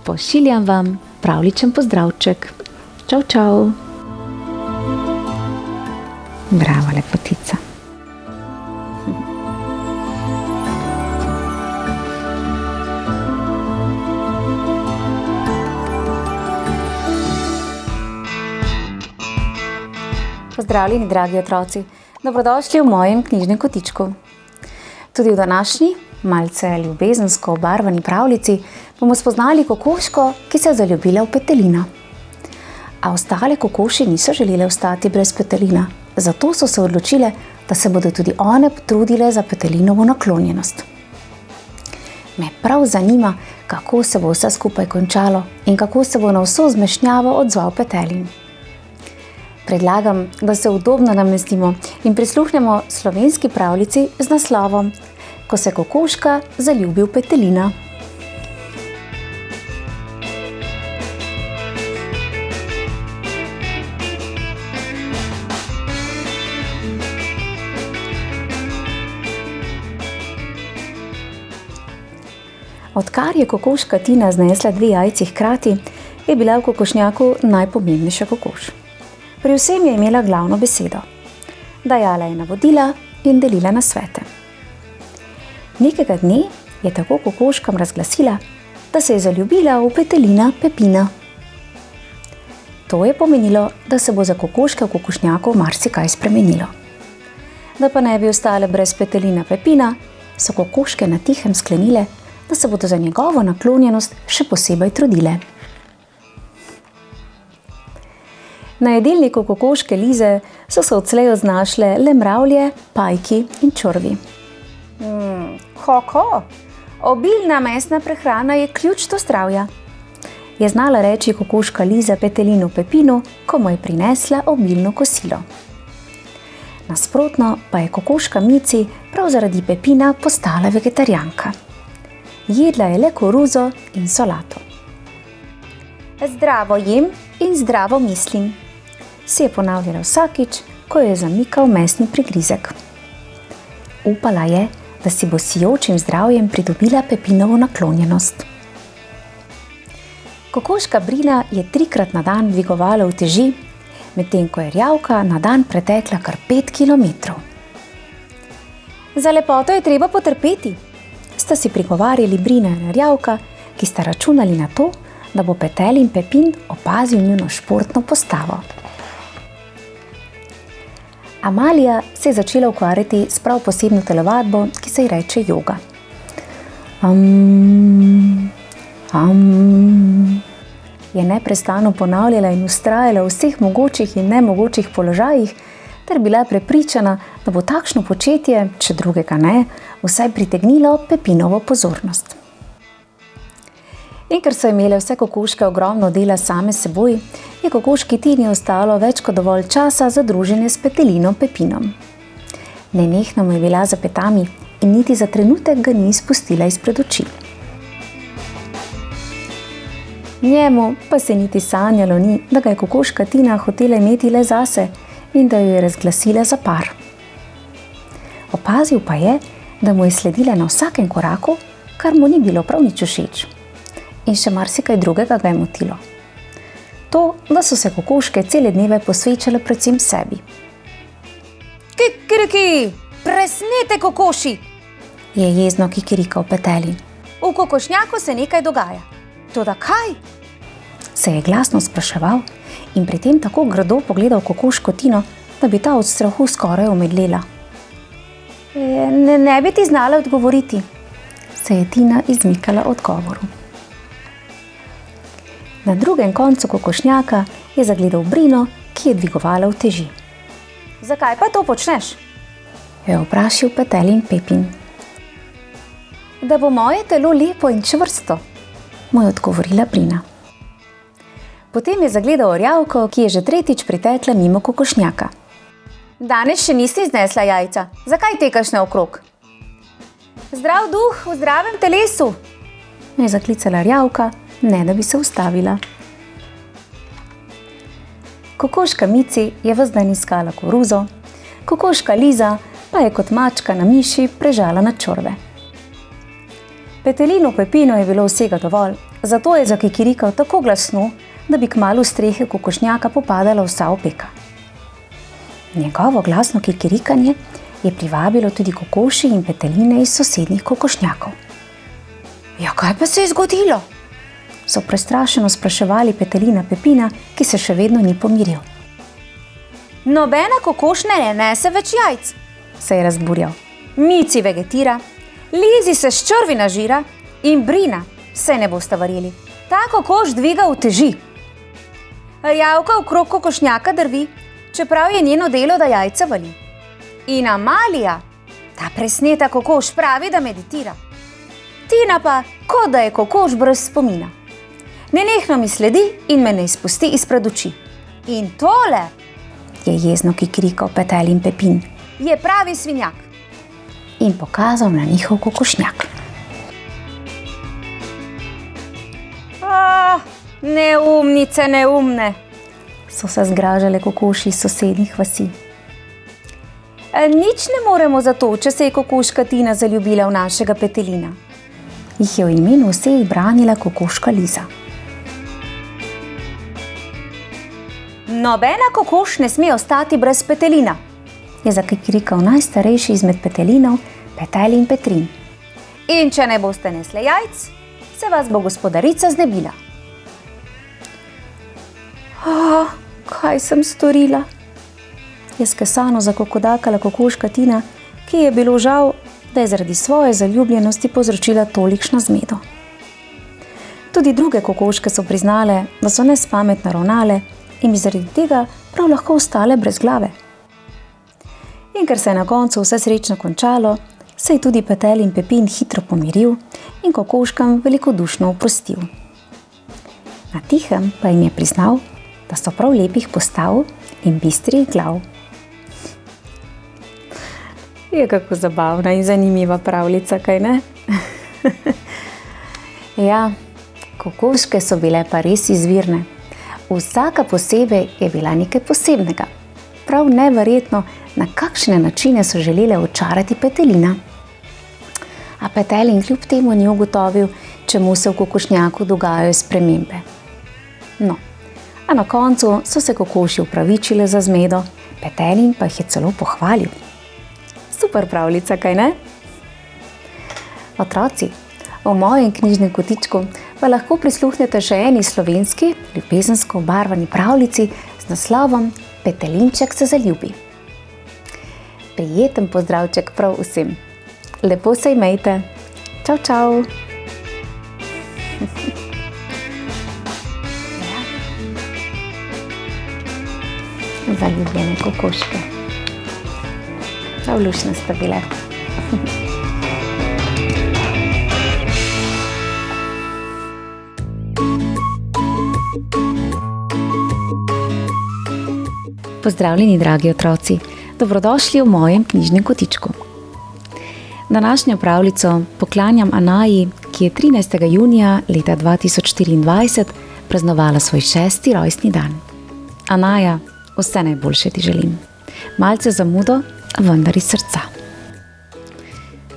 A: Pošiljam vam pravličen pozdravček. Čau, čau. Bravo, lepotica. Pozdravljeni, dragi otroci. Dobrodošli v mojem knjižnem kotičku. Tudi v današnji, malce ljubezensko obarvani pravljici bomo spoznali kokoško, ki se je zaljubila v petelina. A ostale kokoši niso želele ostati brez petelina, zato so se odločile, da se bodo tudi one potrudile za petelinovo naklonjenost. Me prav zanima, kako se bo vse skupaj končalo in kako se bo na vso zmešnjavo odzval petelin. Predlagam, da se udobno namestimo in prisluhnemo slovenski pravljici z naslovom Ko se kokoška zaljubi v petelina. Odkar je kokoška Tina znesla 2 jajci hkrati, je bila v kokošnjaku najpomembnejša kokoš. Pri vsem je imela glavno besedo. Dajala je navodila in delila nasvete. Nekega dne je tako kokoškam razglasila, da se je zaljubila v petelina Pepina. To je pomenilo, da se bo za kokoške v kokošnjaku marsikaj spremenilo. Da pa ne bi ostale brez petelina Pepina, so kokoške na tihem sklenile, da se bodo za njegovo naklonjenost še posebej trudile. Na jedilniku kokoške Lize so se odslej znašle le mravlje, pajki in čorvi. Obilna mesna prehrana je ključ do zdravja, je znala reči kokoška Liza petelinu Pepinu, ko mu je prinesla obilno kosilo. Nasprotno pa je kokoška Mici prav zaradi Pepina postala vegetarijanka. Jedla je le koruzo in solato. Zdravo jem in zdravo mislim, si je ponavljala vsakič, ko jo je zamikal mesni prigrizek. Upala je, da si bo s sijočim zdravjem pridobila Pepinovo naklonjenost. Kokoška Brina je 3-krat na dan dvigovala uteži, medtem ko je Rjavka na dan pretekla kar 5 kilometrov. Za lepoto je treba potrpeti, sta si prigovarjali Brina in Rjavka, ki sta računali na to, da bo Petelin Pepin opazil njuno športno postavo. Amalija se je začela ukvarjati s prav posebno telovadbo, ki se ji reče joga. Je neprestano ponavljala in vztrajala v vseh mogočih in nemogočih položajih, ter bila prepričana, da bo takšno početje, če drugega ne, vsaj pritegnilo Pepinovo pozornost. In ker so imele vse kokoške ogromno dela same seboj, je kokoški Tini ostalo več kot dovolj časa za druženje s Petelinom Pepinom. Nenehno mu je bila za petami in niti za trenutek ga ni izpustila izpred oči. Njemu pa se niti sanjalo ni, da ga je kokoška Tina hotela imeti le zase in da jo je razglasila za par. Opazil pa je, da mu je sledila na vsakem koraku, kar mu ni bilo prav nič všeč. In še marsikaj drugega ga je motilo. To, da so se kokoške cele dneve posvečale predvsem sebi. Kikiriki, presnete kokoši, je jezno kikirikal Petelin. V kokošnjaku se nekaj dogaja. Toda kaj? Se je glasno spraševal in pri tem tako grdo pogledal kokoško Tino, da bi ta od strahu skoraj omedlela. Ne bi ti znala odgovoriti, se je Tina izmikala odgovoru. Na drugem koncu kokošnjaka je zagledal Brino, ki je dvigovala uteži. Zakaj pa to počneš? Je vprašal Petelin Pepin. Da bo moje telo lepo in čvrsto, mu je odgovorila Brina. Potem je zagledal Rjavko, ki je že 3. pritekla mimo kokošnjaka. Danes še nisi znesla jajca, zakaj tekaš naokrog? Zdrav duh v zdravem telesu, je zaklicala Rjavka, ne da bi se ustavila. Kokoška Mici je ves dan iskala koruzo, kokoška Liza pa je kot mačka na miši prežala na čorve. Petelinu Pepinu je bilo vsega dovolj, zato je zakikirikal tako glasno, da bi kmalu strehe kokošnjaka popadala vsa opeka. Njegovo glasno kikirikanje je privabilo tudi kokoši in peteline iz sosednjih kokošnjakov. Ja, kaj pa se je zgodilo? So prestrašeno spraševali Petelina Pepina, ki se še vedno ni pomiril. Nobena kokošna ne nese več jajc, se je razburjal. Mici vegetira, Lizi se s črvi nažira in Brina, se ne boste verjeli, ta kokoš dviga uteži. Rjavka okrog kokošnjaka drvi, čeprav je njeno delo, da jajca vali. In Amalija, ta presneta kokoš, pravi, da meditira. Tina pa, kot da je kokoš brez spomina. Nenehno mi sledi in me ne izpusti izpred oči. In tole, je jezno kikirikal Petelin Pepin, je pravi svinjak. In pokazal na njihov kokošnjak. Neumnice, neumne, so se zgražale kokoši iz sosednjih vasi. Nič ne moremo za to, če se je kokoška Tina zaljubila v našega Petelina. Jih je v imenu vseh branila kokoška Liza. Nobena kokoš ne sme ostati brez Petelina, je zakikirikal najstarejši izmed Petelinov, Petelin Petrin. In če ne boste nesle jajc, se vas bo gospodarica znebila. Kaj sem storila? Je skesano zakokodakala kokoška Tina, ki je bilo žal, da je zaradi svoje zaljubljenosti povzročila tolikšno zmedo. Tudi druge kokoške so priznale, da so nespametno ravnale in bi zaradi tega prav lahko ostale brez glave. In ker se je na koncu vse srečno končalo, se je tudi Petelj in Pepin hitro pomiril in kokoškam velikodušno oprostil. Na tihem pa jim je priznal, da so prav lepih postav in bistrih glav. Je kako zabavna in zanimiva pravljica, kaj ne? Ja, kokoške so bile pa res izvirne. Vsaka posebej je bila nekaj posebnega. Prav neverjetno, na kakšne načine so želele očarati Petelina. A Petelin kljub temu ni ugotovil, čemu se v kokošnjaku dogajajo spremembe. No, a na koncu so se kokoši upravičile za zmedo, Petelin pa jih je celo pohvalil. Super pravljica, kaj ne? Otroci, v mojem knjižnem kotičku pa lahko prisluhnete še eni slovenski, ljubezensko obarvani pravljici z naslovom Petelinček se zaljubi. Prijeten pozdravček prav vsem. Lepo se imejte. Čau, čau. Zaljubljene kokoške. Prav luštne sta bile. Pozdravljeni, dragi otroci. Dobrodošli v mojem knjižnem kotičku. Današnjo pravljico poklanjam Anaji, ki je 13. junija leta 2024 praznovala svoj 6. rojstni dan. Anaja, vse najboljše ti želim. Malce zamudo, vendar iz srca.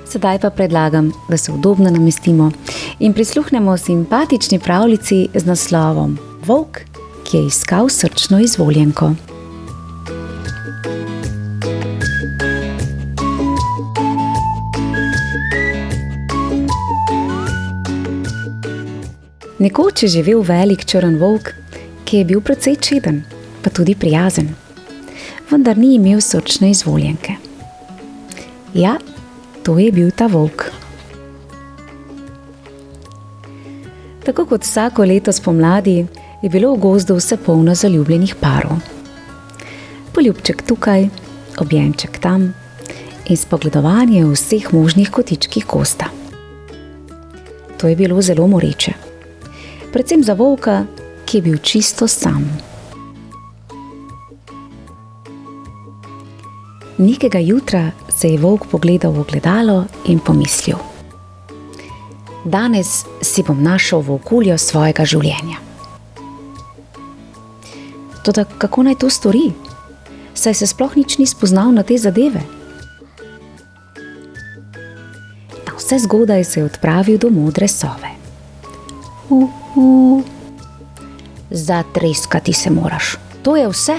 A: Sedaj pa predlagam, da se udobno namestimo in prisluhnemo simpatični pravljici z naslovom Volk, ki je iskal srčno izvoljenko. Nekoč je živel velik črn volk, ki je bil precej čeden, pa tudi prijazen, vendar ni imel srčne izvoljenke. Ja, to je bil ta volk. Tako kot vsako leto spomladi je bilo v gozdu vse polno zaljubljenih parov. Poljubček tukaj, objemček tam in spogledovanje v vseh možnih kotičkih gozda. To je bilo zelo moreče. Predvsem za volka, ki je bil čisto sam. Nekega jutra se je volk pogledal v ogledalo in pomislil: danes si bom našel volkuljo svojega življenja. Toda kako naj to stori, saj se sploh nič ni spoznal na te zadeve? Navse zgodaj se je odpravil do modre sove. Zatreskati se moraš, to je vse,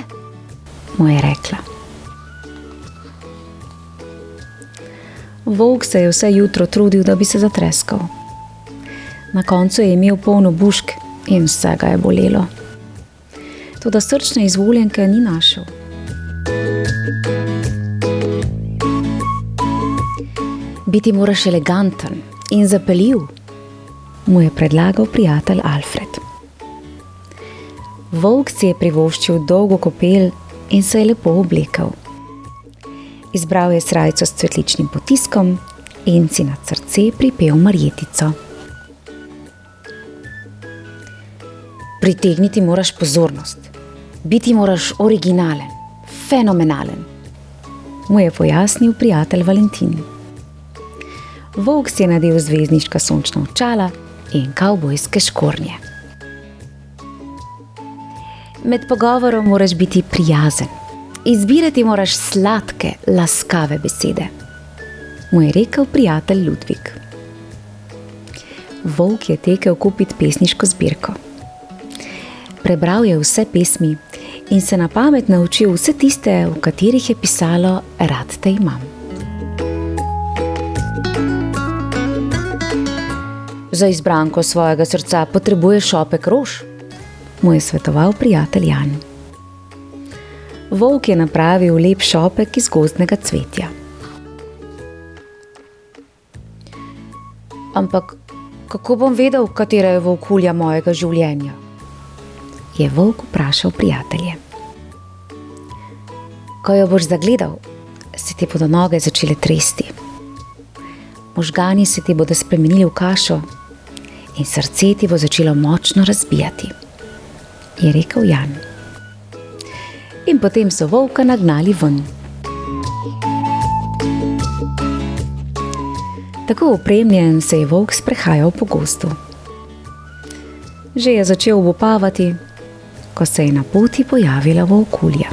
A: mu je rekla. Volk se je vse jutro trudil, da bi se zatreskal. Na koncu je imel polno bušk in vse ga je bolelo. Toda srčne izvoljenke ni našel. Biti moraš eleganten in zapeljiv, mu je predlagal prijatelj Alfred. Volk si je privoščil dolgo kopel in se je lepo oblekel. Izbral je srajco s cvetličnim potiskom in si nad srce pripel marjetico. Pritegniti moraš pozornost, biti moraš originalen, fenomenalen, mu je pojasnil prijatelj Valentin. Volk si je nadel zvezdniška sončna očala in kavbojske škornje. Med pogovorom moraš biti prijazen, izbirati moraš sladke, laskave besede, mu je rekel prijatelj Ludvik. Volk je tekel kupit pesniško zbirko. Prebral je vse pesmi in se na pamet naučil vse tiste, v katerih je pisalo Rad te imam. Za izbranko svojega srca potrebuješ šopek rož, mu je svetoval prijatelj Jan. Volk je napravil lep šopek iz gozdnega cvetja. Ampak kako bom vedel, katera je volkulja mojega življenja? Je volk vprašal prijatelje. Ko jo boš zagledal, se ti bodo noge začele tresti. Možgani se ti bodo spremenili v kašo in srce ti bo začelo močno razbijati, je rekel Jan. In potem so volka nagnali ven. Tako opremljen se je volk sprehajal po gozdu. Že je začel obupavati, ko se je na poti pojavila volkulja.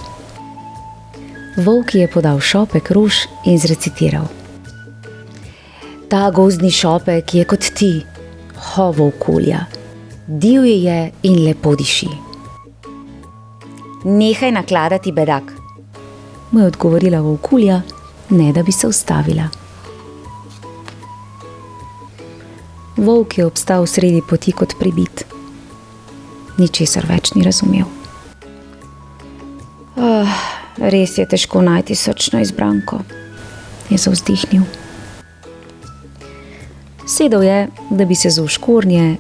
A: Volk je podal šopek rož in zrecitiral. Ta gozdni šopek je kot ti, ho volkulja, divji je in lepo diši. Nehaj nakladati, bedak, mu je odgovorila volkulja, ne da bi se ustavila. Volk je obstal sredi poti kot pribit. Ničesar več ni razumel. Res je težko najti srčno izbranko, je zavzdihnil. Sedel je, da bi se zul škornje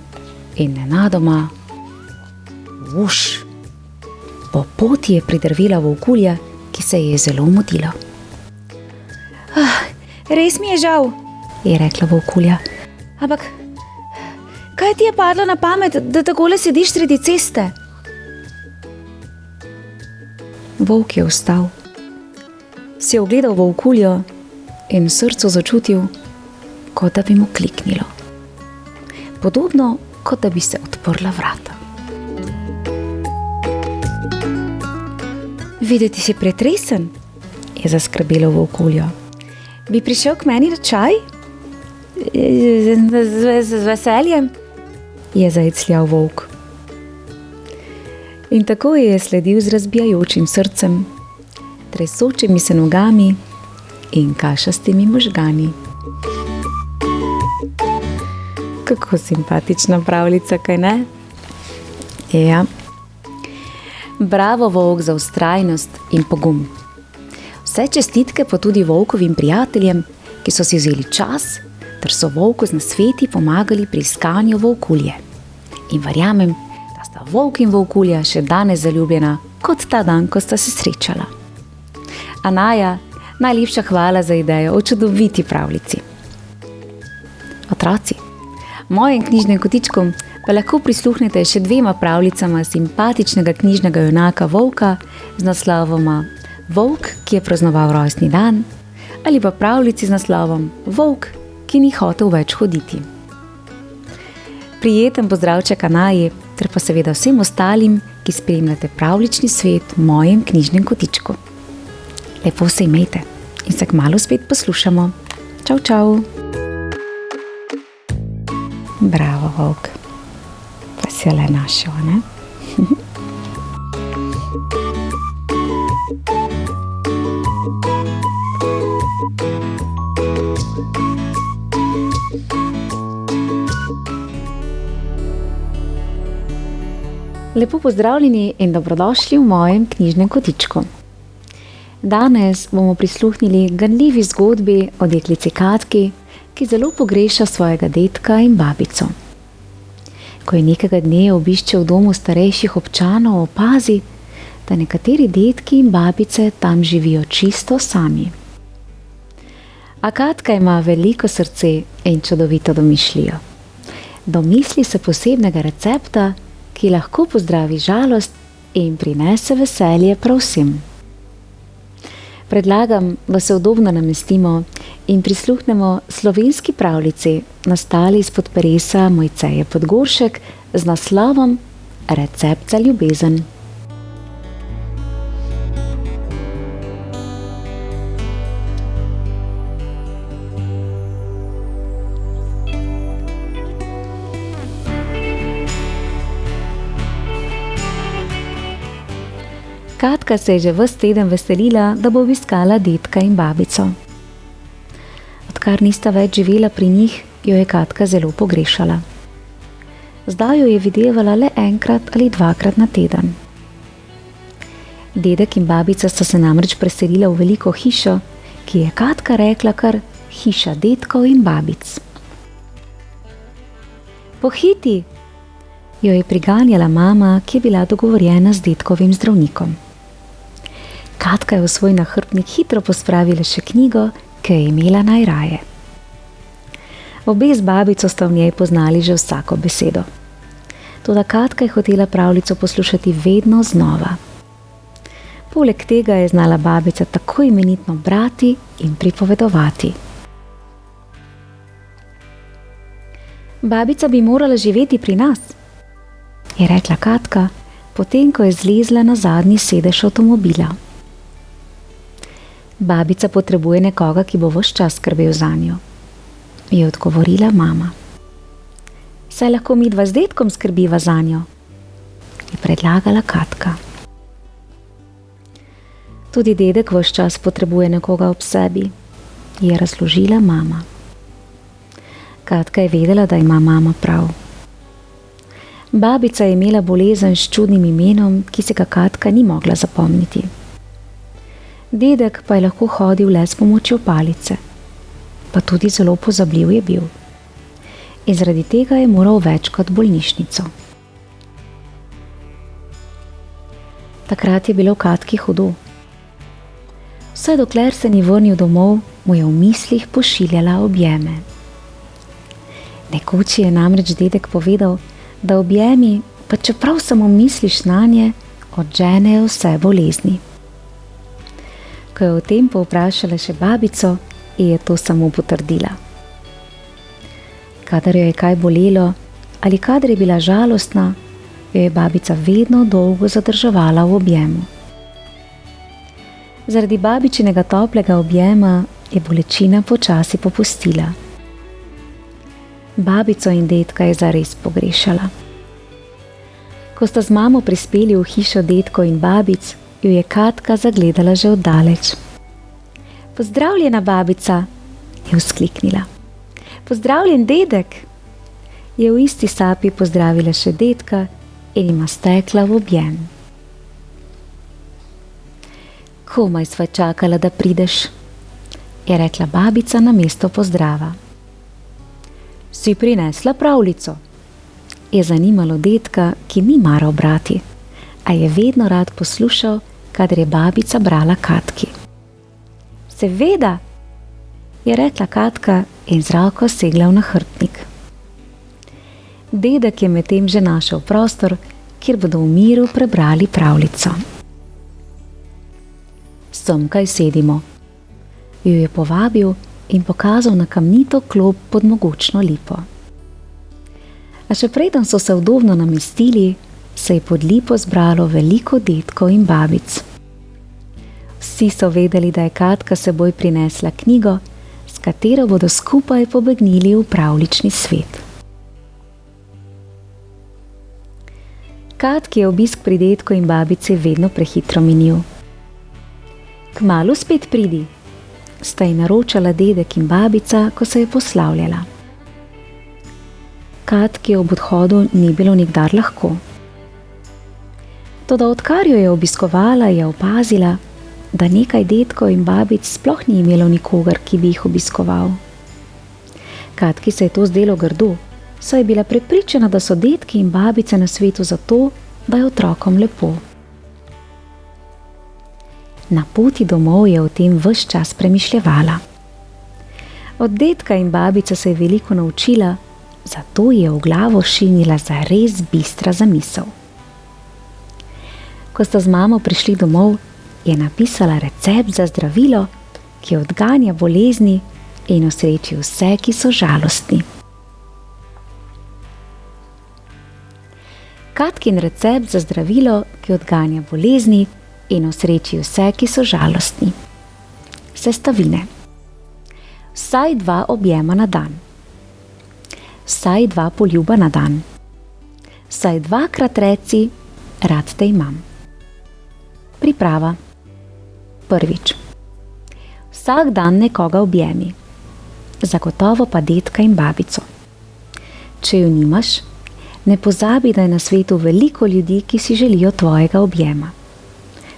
A: in nenadoma vuš. Po poti je pridrvela volkulja, ki se je zelo mudila. Res mi je žal, je rekla volkulja. Ampak kaj ti je padlo na pamet, da takole sediš sredi ceste? Volk je vstal, si je ogledal volkuljo in v srcu začutil, kot da bi mu kliknilo. Podobno, kot da bi se odprla vrata. Videti si pretresen, je zaskrbelo volkuljo. Bi prišel k meni na čaj? Z veseljem, je zajecljal volk. In tako je sledil z razbijajočim srcem, tresočimi se nogami in kašastimi možgani. Kako simpatična pravljica, kaj ne? Ja. Bravo, volk, za vztrajnost in pogum. Vse čestitke pa tudi volkovim prijateljem, ki so si vzeli čas, ter so volku z nasveti pomagali pri iskanju volkulje. In verjamem, da sta volk in volkulja še danes zaljubljena, kot ta dan, ko sta se srečala. Anaja, najlepša hvala za idejo o čudoviti pravljici. Otroci, mojim knjižnim kotičkom pa lahko prisluhnete še 2 pravljicama simpatičnega knjižnega junaka volka z naslovoma Volk, ki je praznoval rojstni dan, ali pa pravljici z naslovom Volk, ki ni hotel več hoditi. Prijeten pozdravček Anaji, ter pa seveda vsem ostalim, ki spremljate pravljični svet v mojem knjižnem kotičku. Lepo se imejte in se kmalu spet poslušamo. Čau, čau. Bravo, volk. Pa si jo le našel, ne? Lepo pozdravljeni in dobrodošli v mojem knjižnem kotičku. Danes bomo prisluhnili ganljivi zgodbi o deklici Katki, ki zelo pogreša svojega dedka in babico. Ko je nekega dne obišče v domu starejših občanov, opazi, da nekateri dedki in babice tam živijo čisto sami. A Katka ima veliko srce in čudovito domišljijo. Domisli se posebnega recepta, ki lahko pozdravi žalost in prinese veselje prav vsem. Predlagam, da se udobno namestimo in prisluhnemo slovenski pravljici, nastali izpod peresa Mojceje Podgoršek z naslovom Recept za ljubezen. Katka se je že ves teden veselila, da bo obiskala dedka in babico. Odkar nista več živela pri njih, jo je Katka zelo pogrešala. zdaj jo je videvala le enkrat ali dvakrat na teden. Dedek in babica sta se namreč preselila v veliko hišo, ki je Katka rekla kar hiša dedkov in babic. Pohiti, jo je priganjala mama, ki je bila dogovorjena z dedkovim zdravnikom. Katka je v svoj nahrbtnik hitro pospravila še knjigo, ki je imela najraje. Obe z babico sta v njej poznali že vsako besedo. Toda Katka je hotela pravljico poslušati vedno znova. Poleg tega je znala babica tako imenitno brati in pripovedovati. Babica bi morala živeti pri nas, je rekla Katka, potem ko je zlezla na zadnji sedež avtomobila. Babica potrebuje nekoga, ki bo ves čas skrbel zanjo, je odgovorila mama. Saj lahko midva z dedkom skrbiva zanjo, je predlagala Katka. Tudi dedek ves čas potrebuje nekoga ob sebi, je razložila mama. Katka je vedela, da ima mama prav. Babica je imela bolezen s čudnim imenom, ki se ga Katka ni mogla zapomniti. Dedek pa je lahko hodil le s pomočjo palice, pa tudi zelo pozabljiv je bil. In zaradi tega je moral večkrat v bolnišnico. Takrat je bilo Katki hudo. Vse dokler se ni vrnil domov, mu je v mislih pošiljala objeme. Nekoč je namreč dedek povedal, da objemi, pa čeprav samo misliš nanje, odženejo vse bolezni. Ko je o tem povprašala še babico, je to samo potrdila. Kadar jo je kaj bolelo ali kadar je bila žalostna, jo je babica vedno dolgo zadrževala v objemu. Zaradi babičinega toplega objema je bolečina počasi popustila. Babico in dedka je zares pogrešala. Ko sta z mamo prispeli v hišo dedkov in babic, jo je Katka zagledala že oddaleč. Pozdravljena, babica, je vzkliknila. Pozdravljen, dedek, je v isti sapi pozdravila še dedka in jima stekla v objem. Komaj sva čakala, da prideš, je rekla babica namesto pozdrava. Si prinesla pravljico? Je zanimalo dedka, ki ni maral brati, a je vedno rad poslušal, kadar je babica brala Katki. Seveda, je rekla Katka in z roko segla v nahrbtnik. Dedek je medtem že našel prostor, kjer bodo v miru prebrali pravljico. Semkaj sedimo, jo je povabil in pokazal na kamnito klop pod mogočno lipo. A še preden so se udobno namestili, se je pod lipo zbralo veliko dedkov in babic. Vsi so vedeli, da je Katka seboj prinesla knjigo, s katero bodo skupaj pobegnili v pravljični svet. Katki je obisk pri dedku in babici vedno prehitro minil. Kmalu spet pridi, sta ji naročala dedek in babica, ko se je poslavljala. Katki ob odhodu ni bilo nikdar lahko. Toda odkar jo je obiskovala, je opazila, da nekaj dedkov in babic sploh ni imelo nikogar, ki bi jih obiskoval. Katki se je to zdelo grdo, saj je bila prepričana, da so dedki in babice na svetu zato, da je otrokom lepo. Na poti domov je o tem ves čas premišljevala. Od dedka in babice se je veliko naučila, zato je v glavo šinila zares bistra zamisel. Ko sta z mamo prišli domov, je napisala recept za zdravilo, ki odganja bolezni in osreči vse, ki so žalostni. Katkin recept za zdravilo, ki odganja bolezni in osreči vse, ki so žalostni. Sestavine. Vsaj 2 objema na dan. Vsaj 2 poljuba na dan. Vsaj 2-krat reci, rad te imam. Priprava. Prvič. Vsak dan nekoga objemi. Zagotovo pa dedka in babico. Če jo nimaš, Ne pozabi, da je na svetu veliko ljudi, ki si želijo tvojega objema.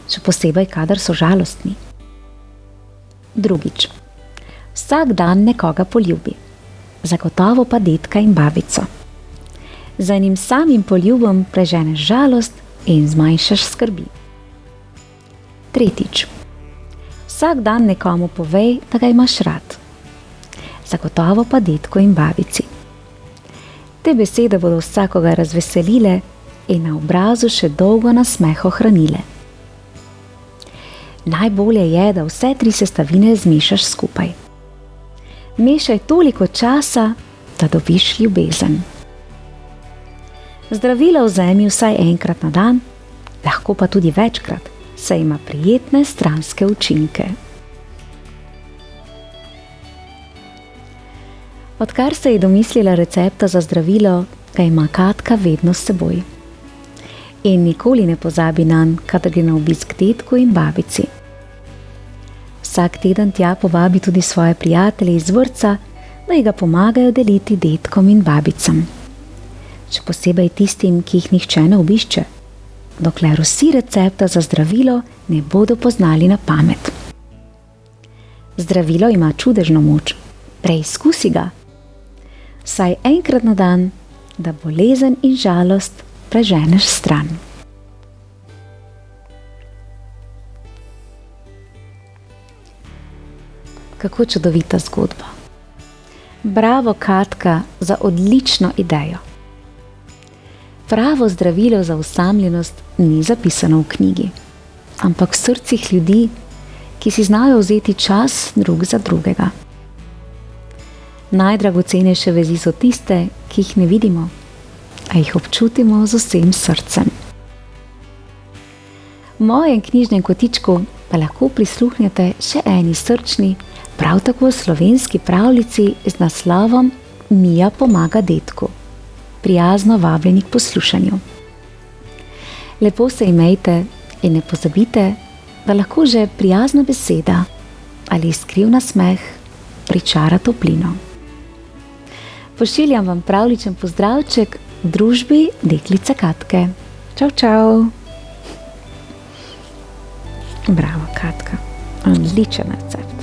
A: Še posebej, kadar so žalostni. Drugič. Vsak dan nekoga poljubi. Zagotovo pa dedka in babico. Z enim samim poljubom preženeš žalost in zmanjšaš skrbi. Tretjič. Vsak dan nekomu povej, da ga imaš rad. Zagotovo pa dedku in babici. Te besede bodo vsakoga razveselile in na obrazu še dolgo nasmeh ohranile. Najbolje je, da vse 3 sestavine zmešaš skupaj. Mešaj toliko časa, da dobiš ljubezen. Zdravilo vzemi vsaj enkrat na dan, lahko pa tudi večkrat, saj ima prijetne stranske učinke. Odkar se je domislila recepta za zdravilo, ga ima Katka vedno s seboj. In nikoli ne pozabi nanj, kadar gre na obisk dedku in babici. Vsak teden tja povabi tudi svoje prijatelje iz vrtca, da ji ga pomagajo deliti dedkom in babicam. Še posebej tistim, ki jih nihče ne obišče, dokler vsi recepta za zdravilo ne bodo poznali na pamet. Zdravilo ima čudežno moč, preizkusi ga. Vsaj enkrat na dan, da bolezen in žalost preženeš stran. Kako čudovita zgodba. Bravo, Katka, za odlično idejo. Pravo zdravilo za osamljenost ni zapisano v knjigi, ampak v srcih ljudi, ki si znajo vzeti čas drug za drugega. Najdragocenejše vezi so tiste, ki jih ne vidimo, a jih občutimo z vsem srcem. V mojem knjižnem kotičku pa lahko prisluhnete še eni srčni, prav tako slovenski pravljici z naslovom Mija pomaga dedku. Prijazno vabljeni k poslušanju. Lepo se imejte in ne pozabite, da lahko že prijazna beseda ali iskriv nasmeh pričara toplino. Pošiljam vam pravličen pozdravček v družbi deklice Katke. Čau, čau! Bravo, Katka. Odličen recept.